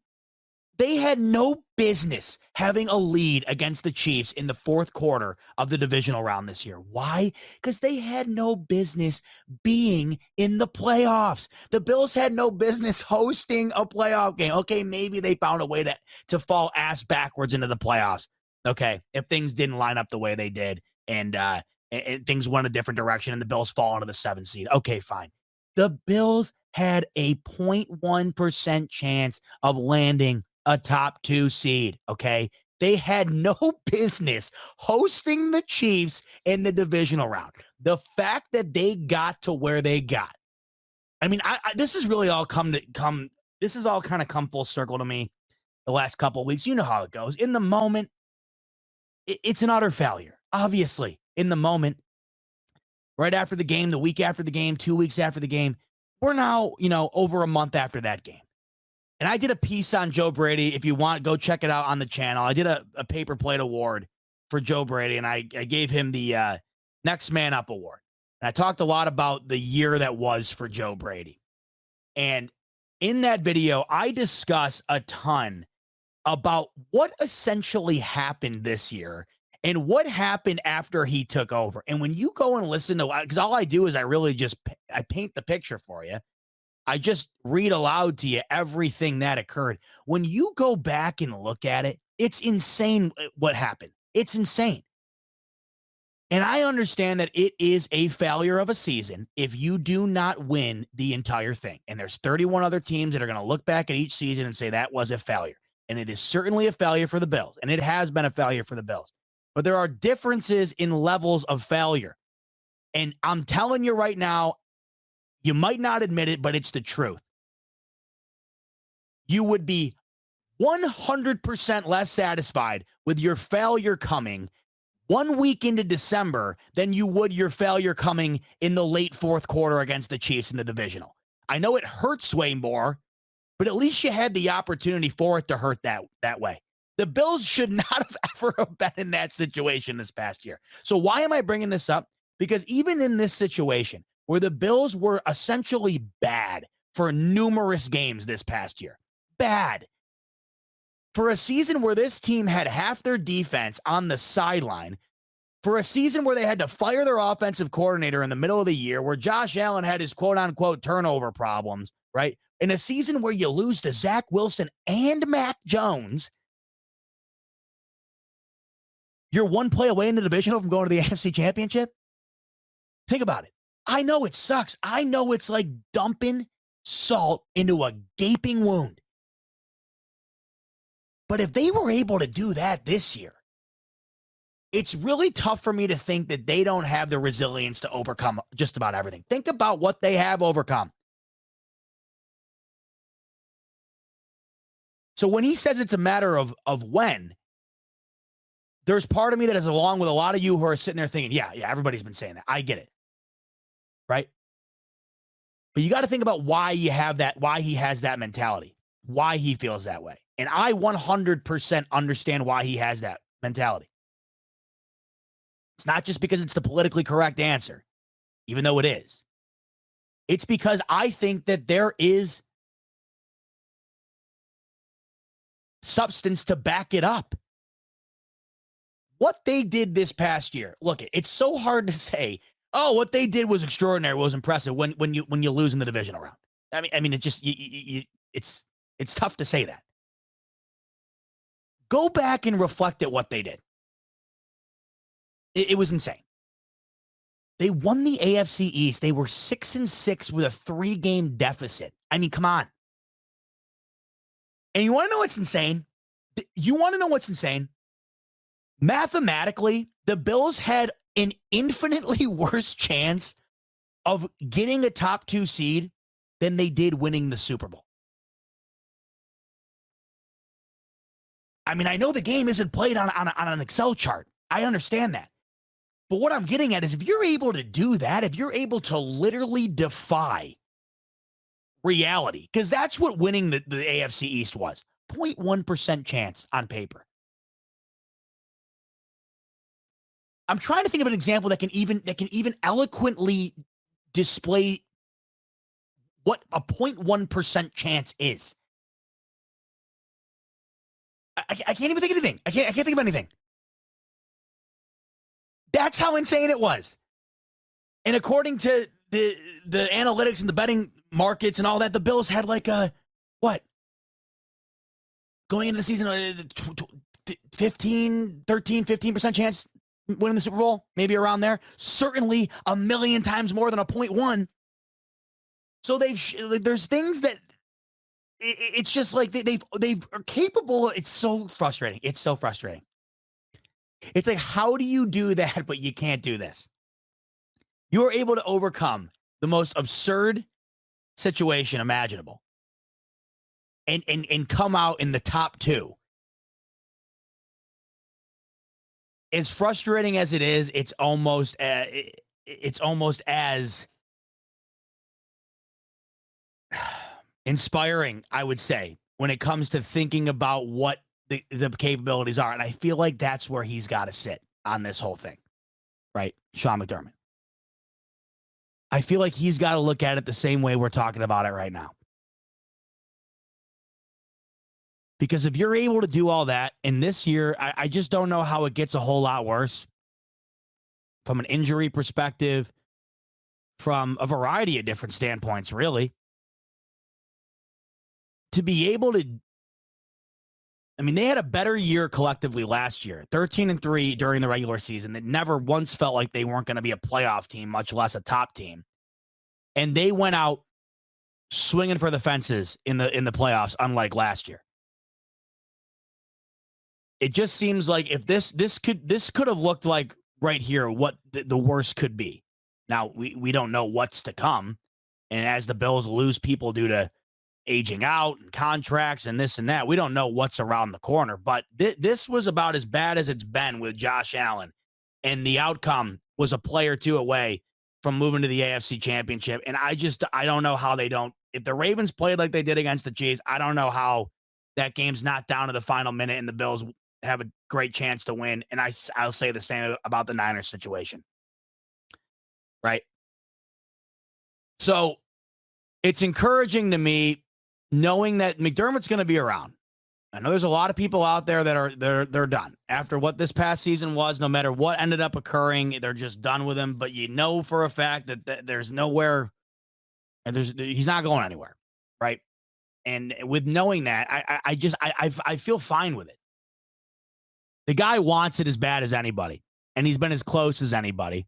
business having a lead against the Chiefs in the fourth quarter of the divisional round this year. Why? Because they had no business being in the playoffs. The Bills had no business hosting a playoff game. Okay, maybe they found a way to fall ass backwards into the playoffs. Okay, if things didn't line up the way they did and things went a different direction and the Bills fall into the 7th seed. Okay, fine. The Bills had a 0.1% chance of landing a top 2 seed, okay? They had no business hosting the Chiefs in the divisional round. The fact that they got to where they got. I mean, this has really all this has all kind of come full circle to me the last couple of weeks. You know how it goes. In the moment, it's an utter failure. Obviously, in the moment, right after the game, the week after the game, 2 weeks after the game, we're now, over a month after that game. And I did a piece on Joe Brady. If you want, go check it out on the channel. I did a paper plate award for Joe Brady, and I gave him the Next Man Up award. And I talked a lot about the year that was for Joe Brady. And in that video, I discuss a ton about what essentially happened this year and what happened after he took over. And when you go and listen to, because all I do is I paint the picture for you. I just read aloud to you everything that occurred. When you go back and look at it, it's insane what happened. It's insane. And I understand that it is a failure of a season if you do not win the entire thing. And there's 31 other teams that are going to look back at each season and say that was a failure. And it is certainly a failure for the Bills. And it has been a failure for the Bills. But there are differences in levels of failure. And I'm telling you right now, you might not admit it, but it's the truth. You would be 100% less satisfied with your failure coming 1 week into December than you would your failure coming in the late fourth quarter against the Chiefs in the divisional. I know it hurts way more, but at least you had the opportunity for it to hurt that way. The Bills should not have ever been in that situation this past year. So why am I bringing this up? Because even in this situation where the Bills were essentially bad for numerous games this past year, bad, for a season where this team had half their defense on the sideline, for a season where they had to fire their offensive coordinator in the middle of the year, where Josh Allen had his quote-unquote turnover problems, right? In a season where you lose to Zach Wilson and Mac Jones, you're one play away in the divisional from going to the AFC Championship? Think about it. I know it sucks. I know it's like dumping salt into a gaping wound. But if they were able to do that this year, it's really tough for me to think that they don't have the resilience to overcome just about everything. Think about what they have overcome. So when he says it's a matter of when, there's part of me that is along with a lot of you who are sitting there thinking, yeah, everybody's been saying that. I get it. Right? But you got to think about why you have that, why he has that mentality, why he feels that way. And I 100% understand why he has that mentality. It's not just because it's the politically correct answer, even though it is. It's because I think that there is substance to back it up. What they did this past year, look, it's so hard to say, oh, what they did was extraordinary, was impressive when you lose in the divisional round. I mean, it just it's tough to say that. Go back and reflect at what they did. It was insane. They won the AFC East. They were 6-6 with a 3-game deficit. I mean, come on. And you want to know what's insane? Mathematically, the Bills had an infinitely worse chance of getting a top 2 seed than they did winning the Super Bowl. I mean, I know the game isn't played on an Excel chart. I understand that. But what I'm getting at is if you're able to do that, if you're able to literally defy reality, because that's what winning the AFC East was, 0.1% chance on paper. I'm trying to think of an example that can even eloquently display what a 0.1% chance is. I can't even think of anything. I can't think of anything. That's how insane it was. And according to the analytics and the betting markets and all that, the Bills had like a, what? Going into the season, 15% chance winning the Super Bowl, maybe around there. Certainly a million times more than a 0.1. So there's things that it's just like they are capable. It's so frustrating. It's so frustrating. It's like, how do you do that, but you can't do this? You are able to overcome the most absurd situation imaginable and come out in the top 2. As frustrating as it is, it's almost as inspiring, I would say, when it comes to thinking about what the capabilities are. And I feel like that's where he's got to sit on this whole thing, right? Sean McDermott. I feel like he's got to look at it the same way we're talking about it right now. Because if you're able to do all that, and this year, I just don't know how it gets a whole lot worse from an injury perspective, from a variety of different standpoints, really. To be able to, I mean, they had a better year collectively last year, 13-3 during the regular season. That never once felt like they weren't going to be a playoff team, much less a top team. And they went out swinging for the fences in the playoffs, unlike last year. It just seems like if this could have looked like right here what the worst could be. Now we don't know what's to come, and as the Bills lose people due to aging out and contracts and this and that, we don't know what's around the corner. But this was about as bad as it's been with Josh Allen, and the outcome was a play or two away from moving to the AFC Championship. And I don't know how they don't. If the Ravens played like they did against the Chiefs, I don't know how that game's not down to the final minute and the Bills have a great chance to win. And I'll say the same about the Niners situation. Right? So it's encouraging to me knowing that McDermott's going to be around. I know there's a lot of people out there that are they're done. After what this past season was, no matter what ended up occurring, they're just done with him. But you know for a fact that there's nowhere, and he's not going anywhere. Right? And with knowing that, I feel fine with it. The guy wants it as bad as anybody, and he's been as close as anybody.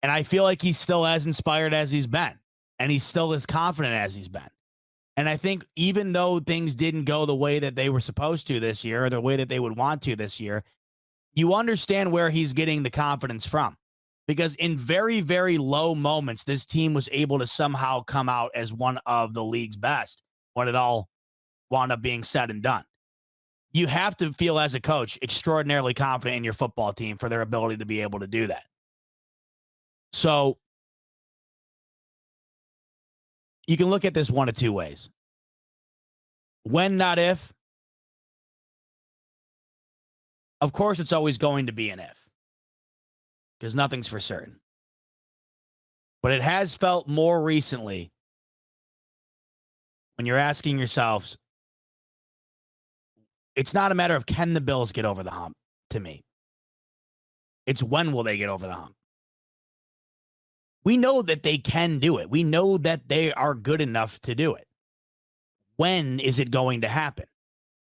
And I feel like he's still as inspired as he's been, and he's still as confident as he's been. And I think even though things didn't go the way that they were supposed to this year, or the way that they would want to this year, you understand where he's getting the confidence from. Because in very, very low moments, this team was able to somehow come out as one of the league's best when it all wound up being said and done. You have to feel as a coach extraordinarily confident in your football team for their ability to be able to do that. So you can look at this one of two ways. When, not if. Of course, it's always going to be an if, because nothing's for certain. But it has felt more recently when you're asking yourselves, it's not a matter of can the Bills get over the hump to me. It's when will they get over the hump. We know that they can do it. We know that they are good enough to do it. When is it going to happen?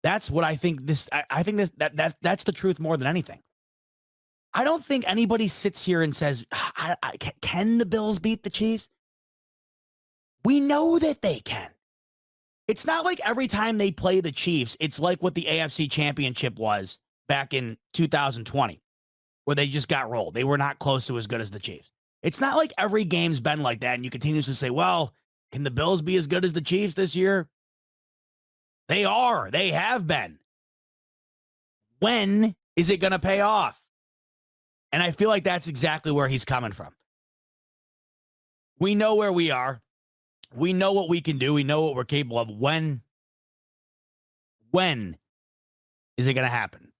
That's what I think. I think that's the truth more than anything. I don't think anybody sits here and says, can the Bills beat the Chiefs? We know that they can. It's not like every time they play the Chiefs, it's like what the AFC Championship was back in 2020, where they just got rolled. They were not close to as good as the Chiefs. It's not like every game's been like that, and you continuously say, well, can the Bills be as good as the Chiefs this year? They are. They have been. When is it going to pay off? And I feel like that's exactly where he's coming from. We know where we are. We know what we can do. We know what we're capable of. When is it going to happen?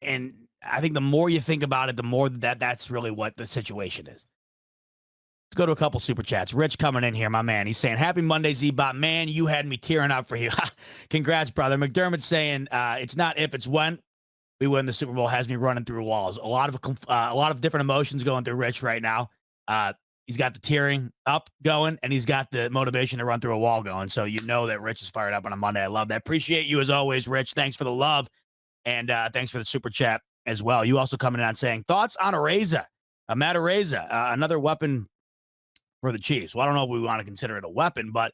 And I think the more you think about it, the more that's really what the situation is. Let's go to a couple super chats. Rich coming in here, my man. He's saying, happy Monday, Z-Bot. Man, you had me tearing up for you. Congrats, brother. McDermott's saying, it's not if, it's when we win the Super Bowl. Has me running through walls. A lot of different emotions going through Rich right now. He's got the tearing up going, and he's got the motivation to run through a wall going. So you know that Rich is fired up on a Monday. I love that. Appreciate you as always, Rich. Thanks for the love, and thanks for the super chat as well. You also coming in on saying, thoughts on Matt Araiza, another weapon for the Chiefs. Well, I don't know if we want to consider it a weapon, but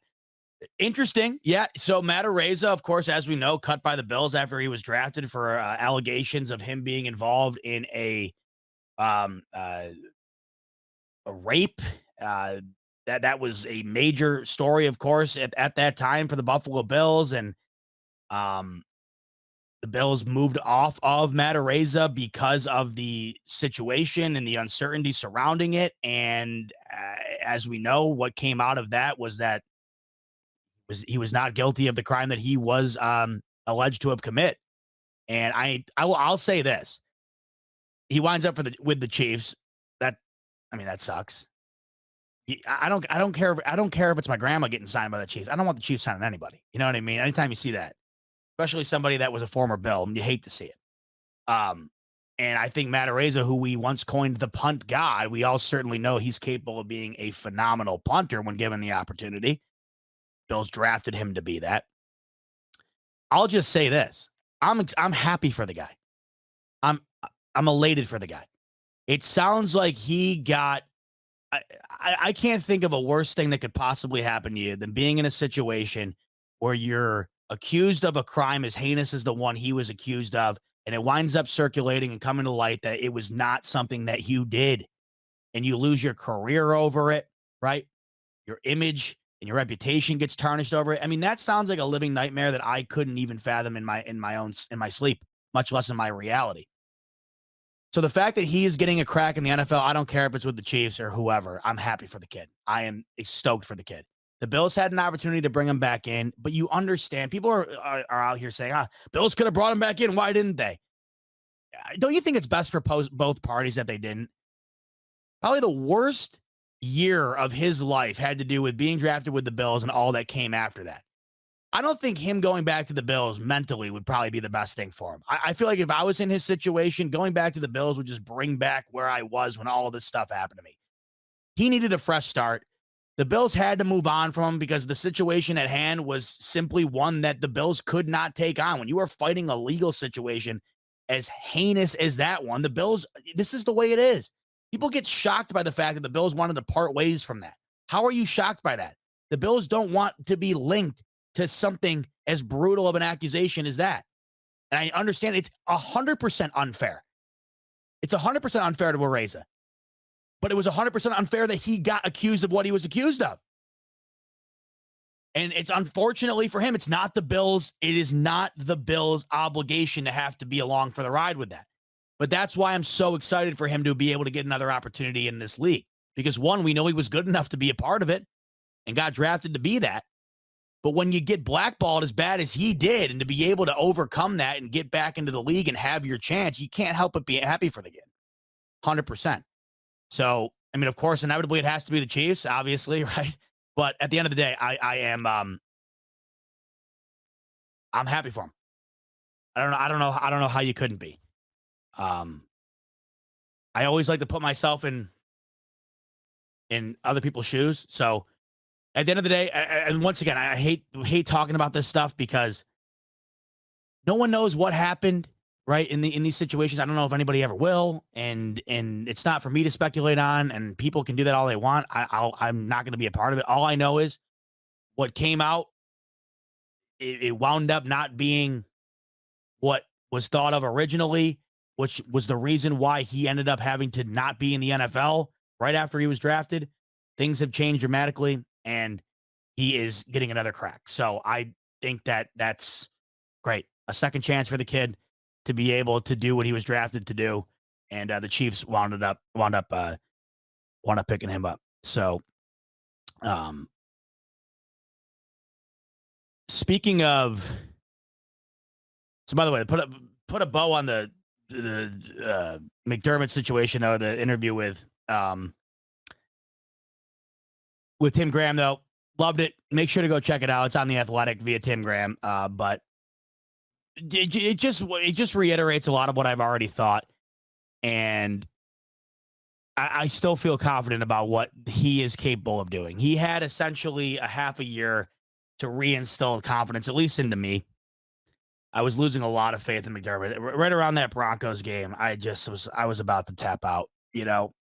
interesting. Yeah, so Matt Araiza, of course, as we know, cut by the Bills after he was drafted for allegations of him being involved in a rape. That was a major story, of course, at that time for the Buffalo Bills. And the Bills moved off of Matt Araiza because of the situation and the uncertainty surrounding it. And as we know, what came out of that was that he was not guilty of the crime that he was alleged to have committed. And I'll say this. he winds up with the Chiefs. That sucks. I don't care if it's my grandma getting signed by the Chiefs. I don't want the Chiefs signing anybody. You know what I mean? Anytime you see that, especially somebody that was a former Bill, you hate to see it. And I think Matt Araiza, who we once coined the punt god, we all certainly know he's capable of being a phenomenal punter when given the opportunity. Bills drafted him to be that. I'll just say this: I'm happy for the guy. I'm elated for the guy. It sounds like he got. I can't think of a worse thing that could possibly happen to you than being in a situation where you're accused of a crime as heinous as the one he was accused of, and it winds up circulating and coming to light that it was not something that you did, and you lose your career over it, right? Your image and your reputation gets tarnished over it. I mean, that sounds like a living nightmare that I couldn't even fathom in my sleep, much less in my reality. So the fact that he is getting a crack in the NFL, I don't care if it's with the Chiefs or whoever. I'm happy for the kid. I am stoked for the kid. The Bills had an opportunity to bring him back in, but you understand people are out here saying, Bills could have brought him back in. Why didn't they? Don't you think it's best for both parties that they didn't? Probably the worst year of his life had to do with being drafted with the Bills and all that came after that. I don't think him going back to the Bills mentally would probably be the best thing for him. I feel like if I was in his situation, going back to the Bills would just bring back where I was when all of this stuff happened to me. He needed a fresh start. The Bills had to move on from him because the situation at hand was simply one that the Bills could not take on. When you are fighting a legal situation as heinous as that one, the Bills, this is the way it is. People get shocked by the fact that the Bills wanted to part ways from that. How are you shocked by that? The Bills don't want to be linked to something as brutal of an accusation as that. And I understand it's 100% unfair. It's 100% unfair to Araiza. But it was 100% unfair that he got accused of what he was accused of. And it's unfortunately for him, it's not the Bills. It is not the Bills' obligation to have to be along for the ride with that. But that's why I'm so excited for him to be able to get another opportunity in this league. Because one, we know he was good enough to be a part of it and got drafted to be that. But when you get blackballed as bad as he did, and to be able to overcome that and get back into the league and have your chance, you can't help but be happy for the kid. 100%. So, I mean, of course, inevitably it has to be the Chiefs, obviously, right? But at the end of the day, I'm happy for him. I don't know how you couldn't be. I always like to put myself in other people's shoes. So at the end of the day, and once again, I hate talking about this stuff because no one knows what happened, right? In these situations, I don't know if anybody ever will, and it's not for me to speculate on. And people can do that all they want. I'm not going to be a part of it. All I know is what came out. It wound up not being what was thought of originally, which was the reason why he ended up having to not be in the NFL right after he was drafted. Things have changed dramatically, and he is getting another crack. So I think that's great. A second chance for the kid to be able to do what he was drafted to do. And the Chiefs wound up picking him up. So speaking of, so by the way, put a bow on the McDermott situation, though, the interview with Tim Graham, though. Loved it. Make sure to go check it out. It's on The Athletic via Tim Graham. But it just reiterates a lot of what I've already thought. And I still feel confident about what he is capable of doing. He had essentially a half a year to reinstill confidence, at least into me. I was losing a lot of faith in McDermott. Right around that Broncos game, I was about to tap out, you know.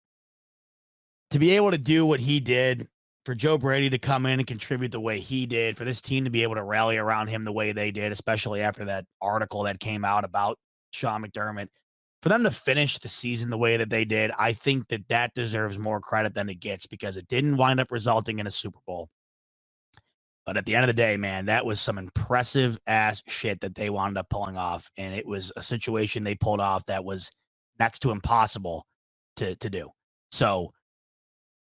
To be able to do what he did, for Joe Brady to come in and contribute the way he did, for this team to be able to rally around him the way they did, especially after that article that came out about Sean McDermott, for them to finish the season the way that they did, I think that deserves more credit than it gets because it didn't wind up resulting in a Super Bowl. But at the end of the day, man, that was some impressive ass shit that they wound up pulling off. And it was a situation they pulled off that was next to impossible to do. So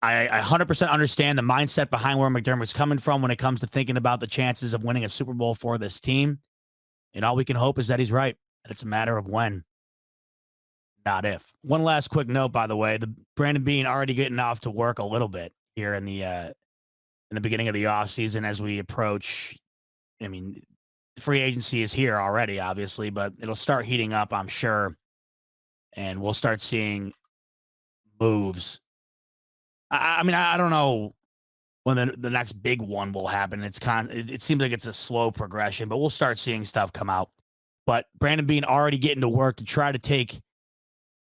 I 100% understand the mindset behind where McDermott's coming from when it comes to thinking about the chances of winning a Super Bowl for this team. And all we can hope is that he's right. And it's a matter of when. not if. One last quick note, by the way, the Brandon Beane already getting off to work a little bit here in the beginning of the offseason as we approach. I mean, free agency is here already, obviously, but it'll start heating up, I'm sure, and we'll start seeing moves. I mean, I don't know when the next big one will happen. It seems like it's a slow progression, but we'll start seeing stuff come out. But Brandon Beane already getting to work to try to take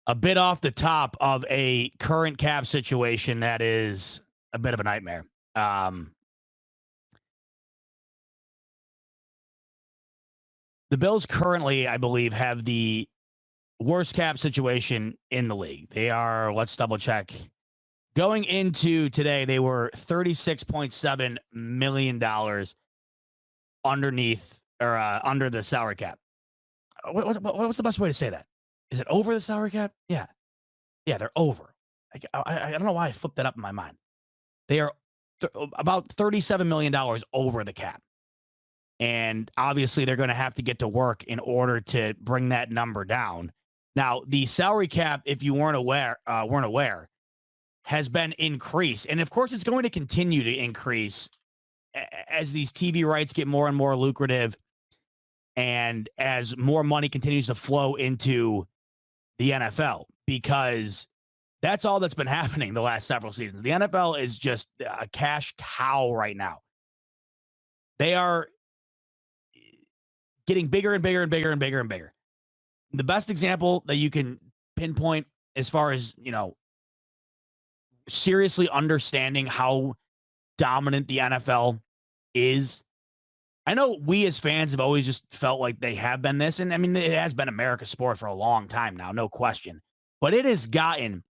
a bit off the top of a current cap situation that is a bit of a nightmare. The Bills currently, I believe, have the worst cap situation in the league. They are, let's double check. Going into today, they were $36.7 million underneath or under the salary cap. What's the best way to say that? Is it over the salary cap? Yeah. Yeah, they're over. I don't know why I flipped that up in my mind. They are about $37 million over the cap. And obviously, they're going to have to get to work in order to bring that number down. Now, the salary cap, if you weren't aware, has been increased. And of course, it's going to continue to increase as these TV rights get more and more lucrative and as more money continues to flow into the NFL, because that's all that's been happening the last several seasons. The NFL is just a cash cow right now. They are getting bigger and bigger and bigger and bigger and bigger. The best example that you can pinpoint as far as, seriously understanding how dominant the NFL is. I know we as fans have always just felt like they have been this. And I mean, it has been America's sport for a long time now, no question. But it has gotten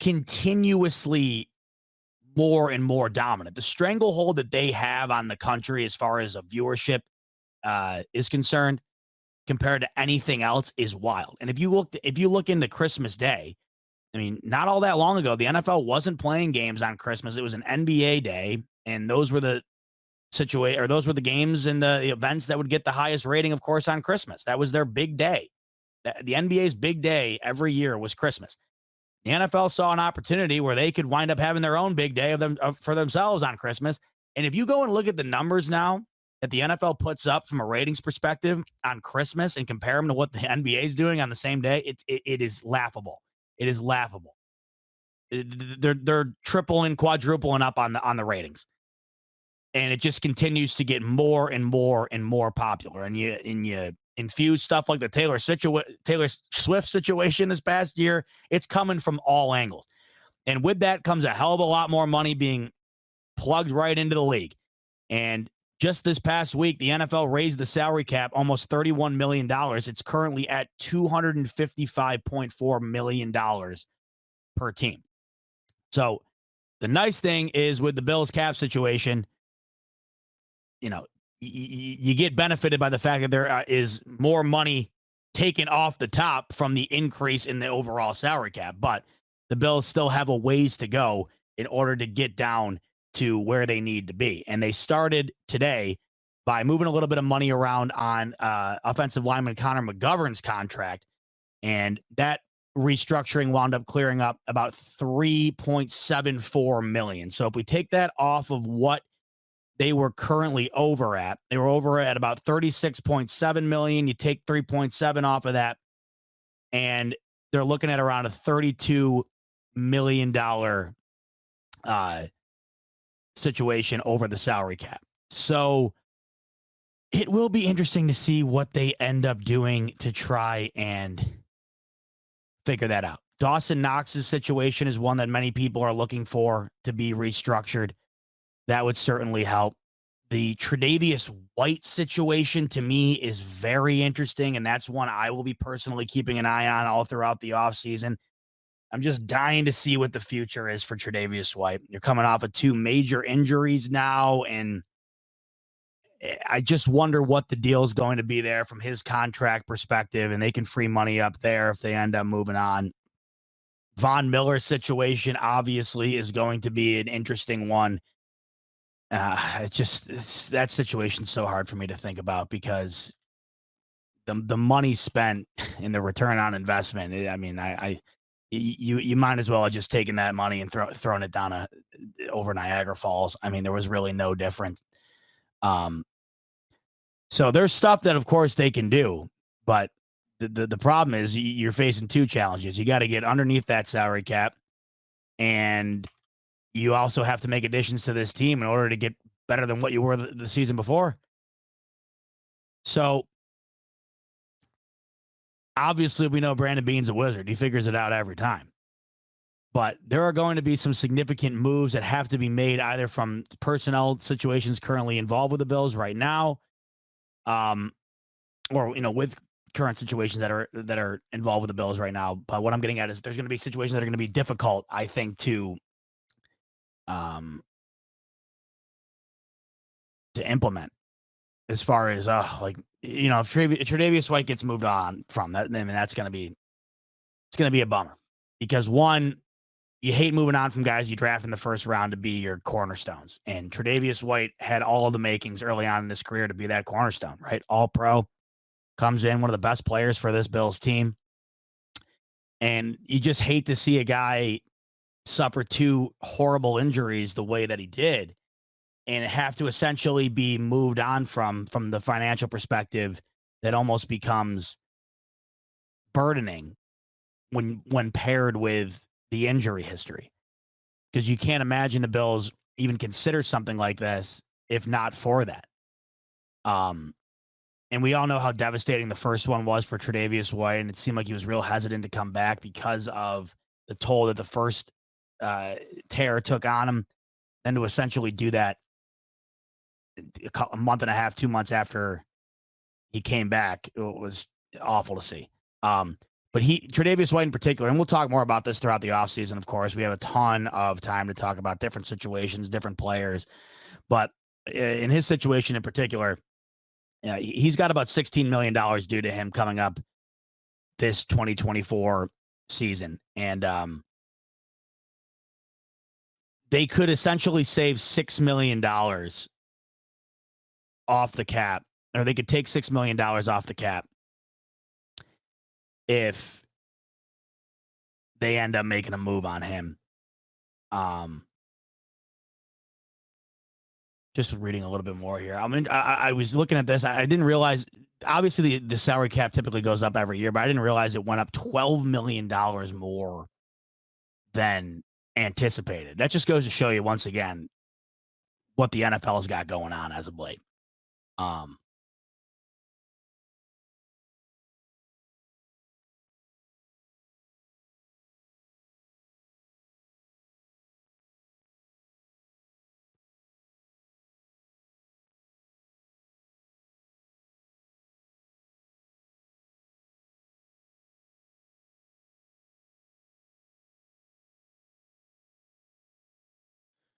continuously more and more dominant. The stranglehold that they have on the country as far as a viewership is concerned compared to anything else is wild. And if you look into Christmas Day, I mean, not all that long ago, the NFL wasn't playing games on Christmas. It was an NBA day, and those were the games and the events that would get the highest rating, of course, on Christmas. That was their big day. The NBA's big day every year was Christmas. The NFL saw an opportunity where they could wind up having their own big day for themselves on Christmas. And if you go and look at the numbers now that the NFL puts up from a ratings perspective on Christmas and compare them to what the NBA is doing on the same day, it is laughable. It is laughable. They're tripling, quadrupling up on the ratings, and it just continues to get more and more and more popular. And you infuse stuff like the Taylor Swift situation this past year. It's coming from all angles, and with that comes a hell of a lot more money being plugged right into the league. And just this past week, the NFL raised the salary cap almost $31 million. It's currently at $255.4 million per team. So the nice thing is with the Bills cap situation, you get benefited by the fact that there is more money taken off the top from the increase in the overall salary cap. But the Bills still have a ways to go in order to get down to where they need to be. And they started today by moving a little bit of money around on offensive lineman Connor McGovern's contract. And that restructuring wound up clearing up about $3.74 million. So if we take that off of what they were currently over at, they were over at about $36.7 million. You take 3.7 off of that, and they're looking at around a $32 million situation over the salary cap. So it will be interesting to see what they end up doing to try and figure that out. Dawson Knox's situation is one that many people are looking for to be restructured. That would certainly help. The Tre'Davious White situation to me is very interesting, and that's one I will be personally keeping an eye on all throughout the offseason. I'm just dying to see what the future is for Tre'Davious White. You're coming off of 2 major injuries now, and I just wonder what the deal is going to be there from his contract perspective, and they can free money up there if they end up moving on. Von Miller's situation obviously is going to be an interesting one. That situation's so hard for me to think about because the money spent in the return on investment. I mean, you might as well have just taken that money and thrown it down over Niagara Falls. I mean, there was really no difference. So there's stuff that, of course, they can do, but the problem is you're facing two challenges. You got to get underneath that salary cap, and you also have to make additions to this team in order to get better than what you were the season before. So obviously we know Brandon Beane's a wizard. He figures it out every time. But there are going to be some significant moves that have to be made either from personnel situations currently involved with the Bills right now, or with current situations that are involved with the Bills right now. But what I'm getting at is there's going to be situations that are going to be difficult, I think, to implement, as far as if Tre'Davious White gets moved on from that, I mean, it's going to be a bummer, because one, you hate moving on from guys you draft in the first round to be your cornerstones. And Tre'Davious White had all of the makings early on in his career to be that cornerstone, right? All pro, comes in, one of the best players for this Bills team. And you just hate to see a guy suffer two horrible injuries the way that he did and have to essentially be moved on from the financial perspective. That almost becomes burdening when paired with the injury history, because you can't imagine the Bills even consider something like this if not for that. And we all know how devastating the first one was for Tre'Davious White, and it seemed like he was real hesitant to come back because of the toll that the first tear took on him. Then to essentially do that a month and a half, 2 months after he came back, it was awful to see. But Tre'Davious White in particular, and we'll talk more about this throughout the offseason, of course. We have a ton of time to talk about different situations, different players. But in his situation in particular, he's got about $16 million due to him coming up this 2024 season. And they could essentially save $6 million off the cap, or they could take $6 million off the cap if they end up making a move on him. Just reading a little bit more here. I mean, I was looking at this. I didn't realize, obviously the salary cap typically goes up every year, but I didn't realize it went up $12 million more than anticipated. That just goes to show you once again what the NFL's got going on as of late.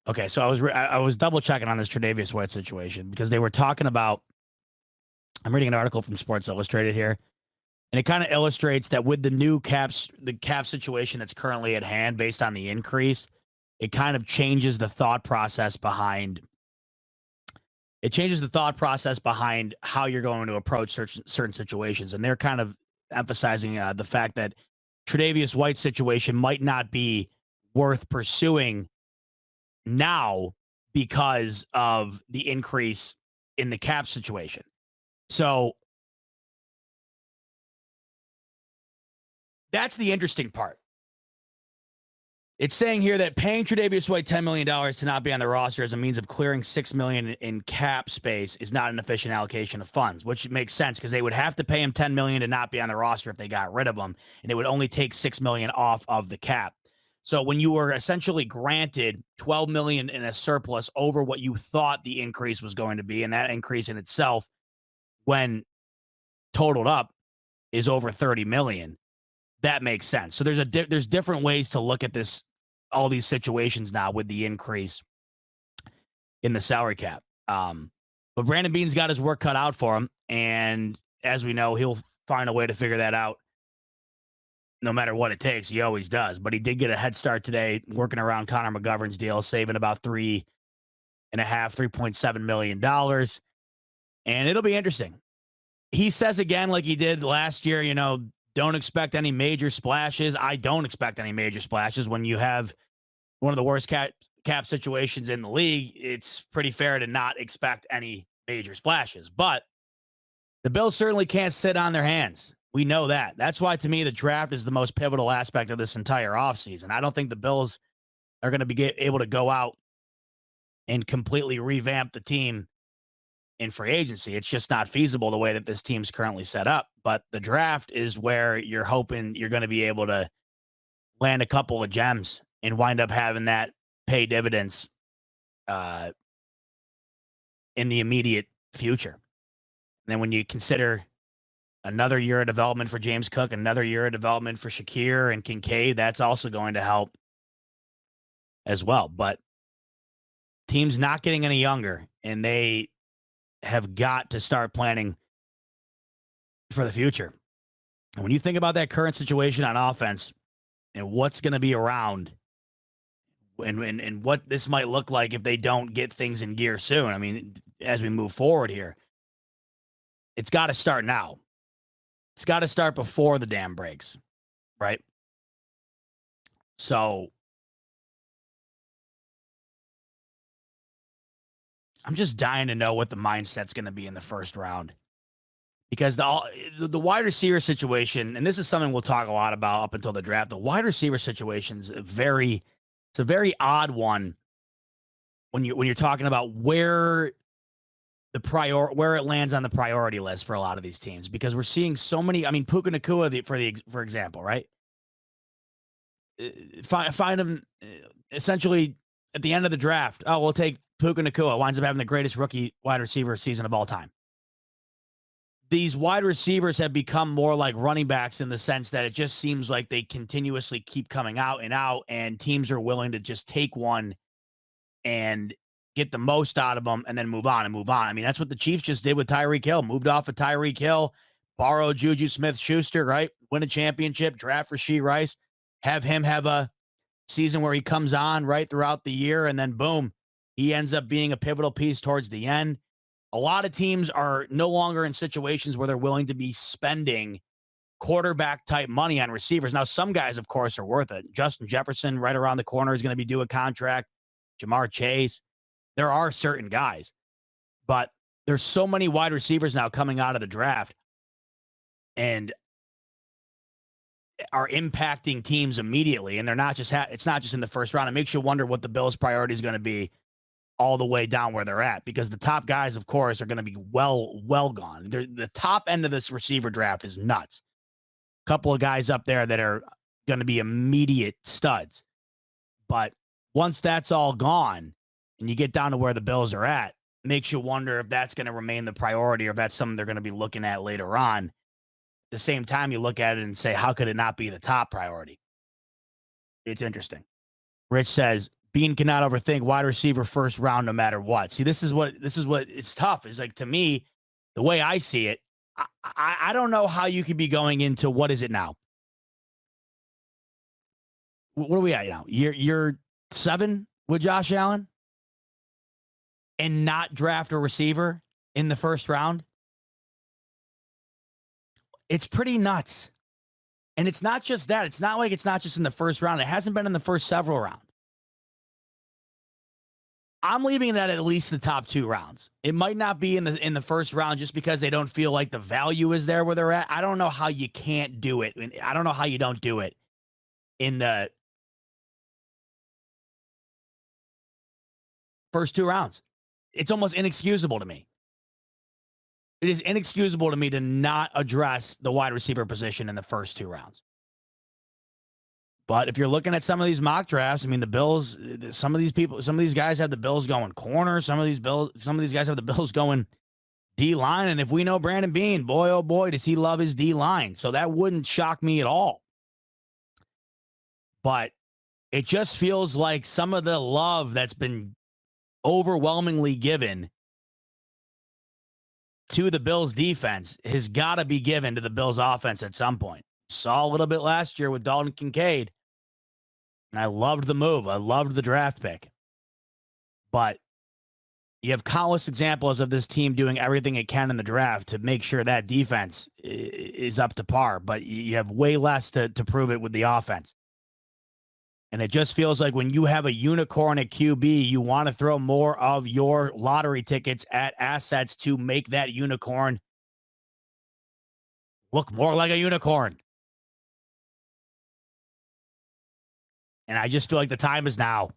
Okay, so I was double checking on this Tre'Davious White situation, because they were talking about. I'm reading an article from Sports Illustrated here, and it kind of illustrates that with the cap situation that's currently at hand, based on the increase, it kind of changes the thought process behind. It changes the thought process behind how you're going to approach certain situations, and they're kind of emphasizing the fact that Tre'Davious White's situation might not be worth pursuing now because of the increase in the cap situation. So that's the interesting part. It's saying here that paying Tre'Davious White $10 million to not be on the roster as a means of clearing $6 million in cap space is not an efficient allocation of funds, which makes sense, because they would have to pay him $10 million to not be on the roster if they got rid of him, and it would only take $6 million off of the cap. So when you were essentially granted $12 million in a surplus over what you thought the increase was going to be, and that increase in itself, when totaled up, is over $30 million, that makes sense. So there's different ways to look at this, all these situations now with the increase in the salary cap. But Brandon Beane's got his work cut out for him, and as we know, he'll find a way to figure that out. No matter what it takes, he always does. But he did get a head start today, working around Connor McGovern's deal, saving about $3.7 million. And it'll be interesting. he says again, like he did last year, don't expect any major splashes. I don't expect any major splashes when you have one of the worst cap situations in the league. It's pretty fair to not expect any major splashes, but the Bills certainly can't sit on their hands. We know that. That's why, to me, the draft is the most pivotal aspect of this entire offseason. I don't think the Bills are going to be able to go out and completely revamp the team in free agency. It's just not feasible the way that this team's currently set up. But the draft is where you're hoping you're going to be able to land a couple of gems and wind up having that pay dividends in the immediate future. And then when you consider another year of development for James Cook, another year of development for Shakir and Kincaid, that's also going to help as well. But team's not getting any younger, and they have got to start planning for the future. And when you think about that current situation on offense and what's going to be around and what this might look like if they don't get things in gear soon, I mean, as we move forward here, it's got to start now. It's got to start before the dam breaks, right? So I'm just dying to know what the mindset's going to be in the first round, because the wide receiver situation, and this is something we'll talk a lot about up until the draft, the wide receiver situation is a very odd one when you're talking about where it lands on the priority list for a lot of these teams, because we're seeing so many. I mean, Puka Nacua, for example, right? Find him essentially at the end of the draft. Oh, we'll take Puka Nacua. Winds up having the greatest rookie wide receiver season of all time. These wide receivers have become more like running backs in the sense that it just seems like they continuously keep coming out, and teams are willing to just take one and get the most out of them and then move on. I mean, that's what the Chiefs just did with Tyreek Hill. Moved off of Tyreek Hill, borrowed Juju Smith-Schuster, right? Win a championship, draft Rashee Rice, have him have a season where he comes on right throughout the year, and then boom, he ends up being a pivotal piece towards the end. A lot of teams are no longer in situations where they're willing to be spending quarterback type money on receivers. Now, some guys, of course, are worth it. Justin Jefferson right around the corner is going to be due a contract. Jamar Chase. There are certain guys, but there's so many wide receivers now coming out of the draft and are impacting teams immediately. And they're not just, it's not just in the first round. It makes you wonder what the Bills' priority is going to be all the way down where they're at, because the top guys, of course, are going to be well gone. The top end of this receiver draft is nuts. A couple of guys up there that are going to be immediate studs. But once that's all gone and you get down to where the Bills are at, it makes you wonder if that's going to remain the priority or if that's something they're going to be looking at later on. At the same time, you look at it and say, how could it not be the top priority? It's interesting. Rich says, Bean cannot overthink wide receiver first round no matter what. See, this is what it's tough. It's like, to me, the way I see it, I don't know how you could be going into, what is it now? What are we at now? Year 7 with Josh Allen and not draft a receiver in the first round? It's pretty nuts. And it's not just that. It's not like it's not just in the first round. It hasn't been in the first several rounds. I'm leaving it at least the top 2 rounds. It might not be in the first round just because they don't feel like the value is there where they're at. I don't know how you can't do it. I don't know how you don't do it in the first 2 rounds. It's almost inexcusable to me. It is inexcusable to me to not address the wide receiver position in the first 2 rounds. But if you're looking at some of these mock drafts, I mean, the Bills, some of these guys have the Bills going corner. Some of these guys have the Bills going D-line. And if we know Brandon Beane, boy, oh boy, does he love his D-line. So that wouldn't shock me at all. But it just feels like some of the love that's been overwhelmingly given to the Bills defense has got to be given to the Bills offense at some point. Saw a little bit last year with Dalton Kincaid. And I loved the move. I loved the draft pick. But You have countless examples of this team doing everything it can in the draft to make sure that defense is up to par, but you have way less to prove it with the offense. And it just feels like when you have a unicorn at QB, you want to throw more of your lottery tickets at assets to make that unicorn look more like a unicorn. And I just feel like the time is now.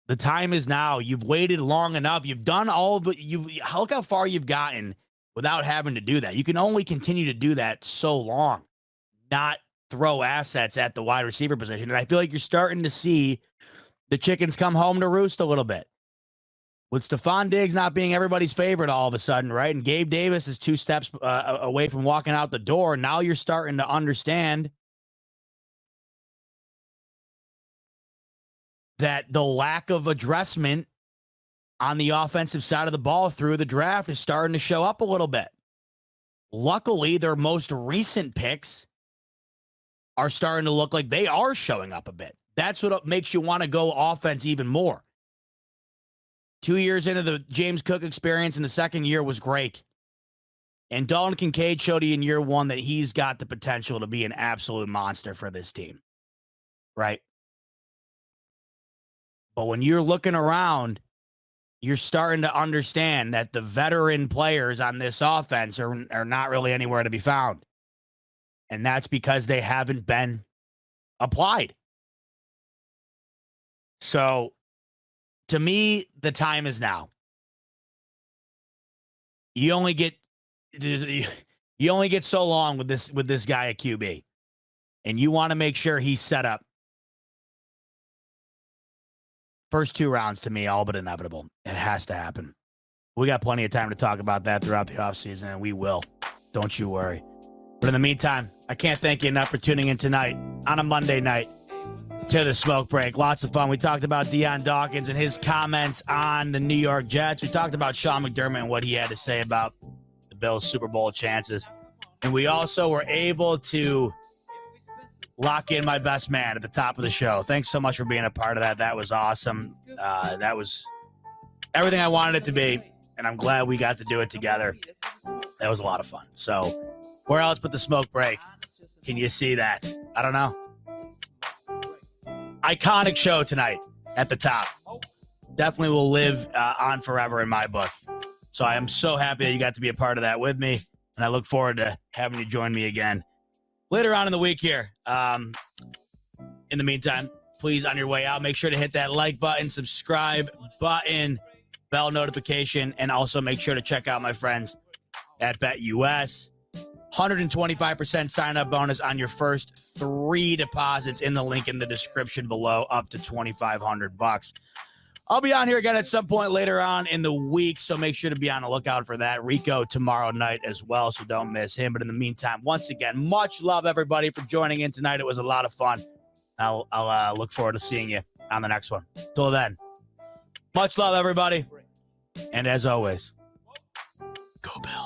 The time is now. You've waited long enough. You've done all of it. Look how far you've gotten without having to do that. You can only continue to do that so long, not throw assets at the wide receiver position. And I feel like you're starting to see the chickens come home to roost a little bit. With Stephon Diggs not being everybody's favorite all of a sudden, right? And Gabe Davis is 2 steps away from walking out the door. Now you're starting to understand that the lack of addressment on the offensive side of the ball through the draft is starting to show up a little bit. Luckily, their most recent picks are starting to look like they are showing up a bit. That's what makes you want to go offense even more. 2 years into the James Cook experience in the second year was great. And Dalton Kincaid showed you in year 1 that he's got the potential to be an absolute monster for this team. Right? But when you're looking around, you're starting to understand that the veteran players on this offense are not really anywhere to be found. And that's because they haven't been applied. So, to me, the time is now. You only get so long with this guy at QB. And you want to make sure he's set up. First 2 rounds, to me, all but inevitable. It has to happen. We got plenty of time to talk about that throughout the offseason, and we will. Don't you worry. But in the meantime, I can't thank you enough for tuning in tonight on a Monday night to the Smoke Break. Lots of fun. We talked about Dion Dawkins and his comments on the New York Jets. We talked about Sean McDermott and what he had to say about the Bills' Super Bowl chances. And we also were able to lock in my best man at the top of the show. Thanks so much for being a part of that. That was awesome. That was everything I wanted it to be, and I'm glad we got to do it together. That was a lot of fun. So where else but the Smoke Break? Can you see that? I don't know. Iconic show tonight at the top. Definitely will live on forever in my book. So I am so happy that you got to be a part of that with me, and I look forward to having you join me again later on in the week here. In the meantime, please, on your way out, make sure to hit that like button, subscribe button, bell notification, and also make sure to check out my friends at BetUS. 125% sign-up bonus on your first 3 deposits in the link in the description below, up to $2,500. I'll be on here again at some point later on in the week, so make sure to be on the lookout for that. Rico tomorrow night as well, so don't miss him. But in the meantime, once again, much love, everybody, for joining in tonight. It was a lot of fun. I'll look forward to seeing you on the next one. Till then, much love, everybody. And as always, go Bills.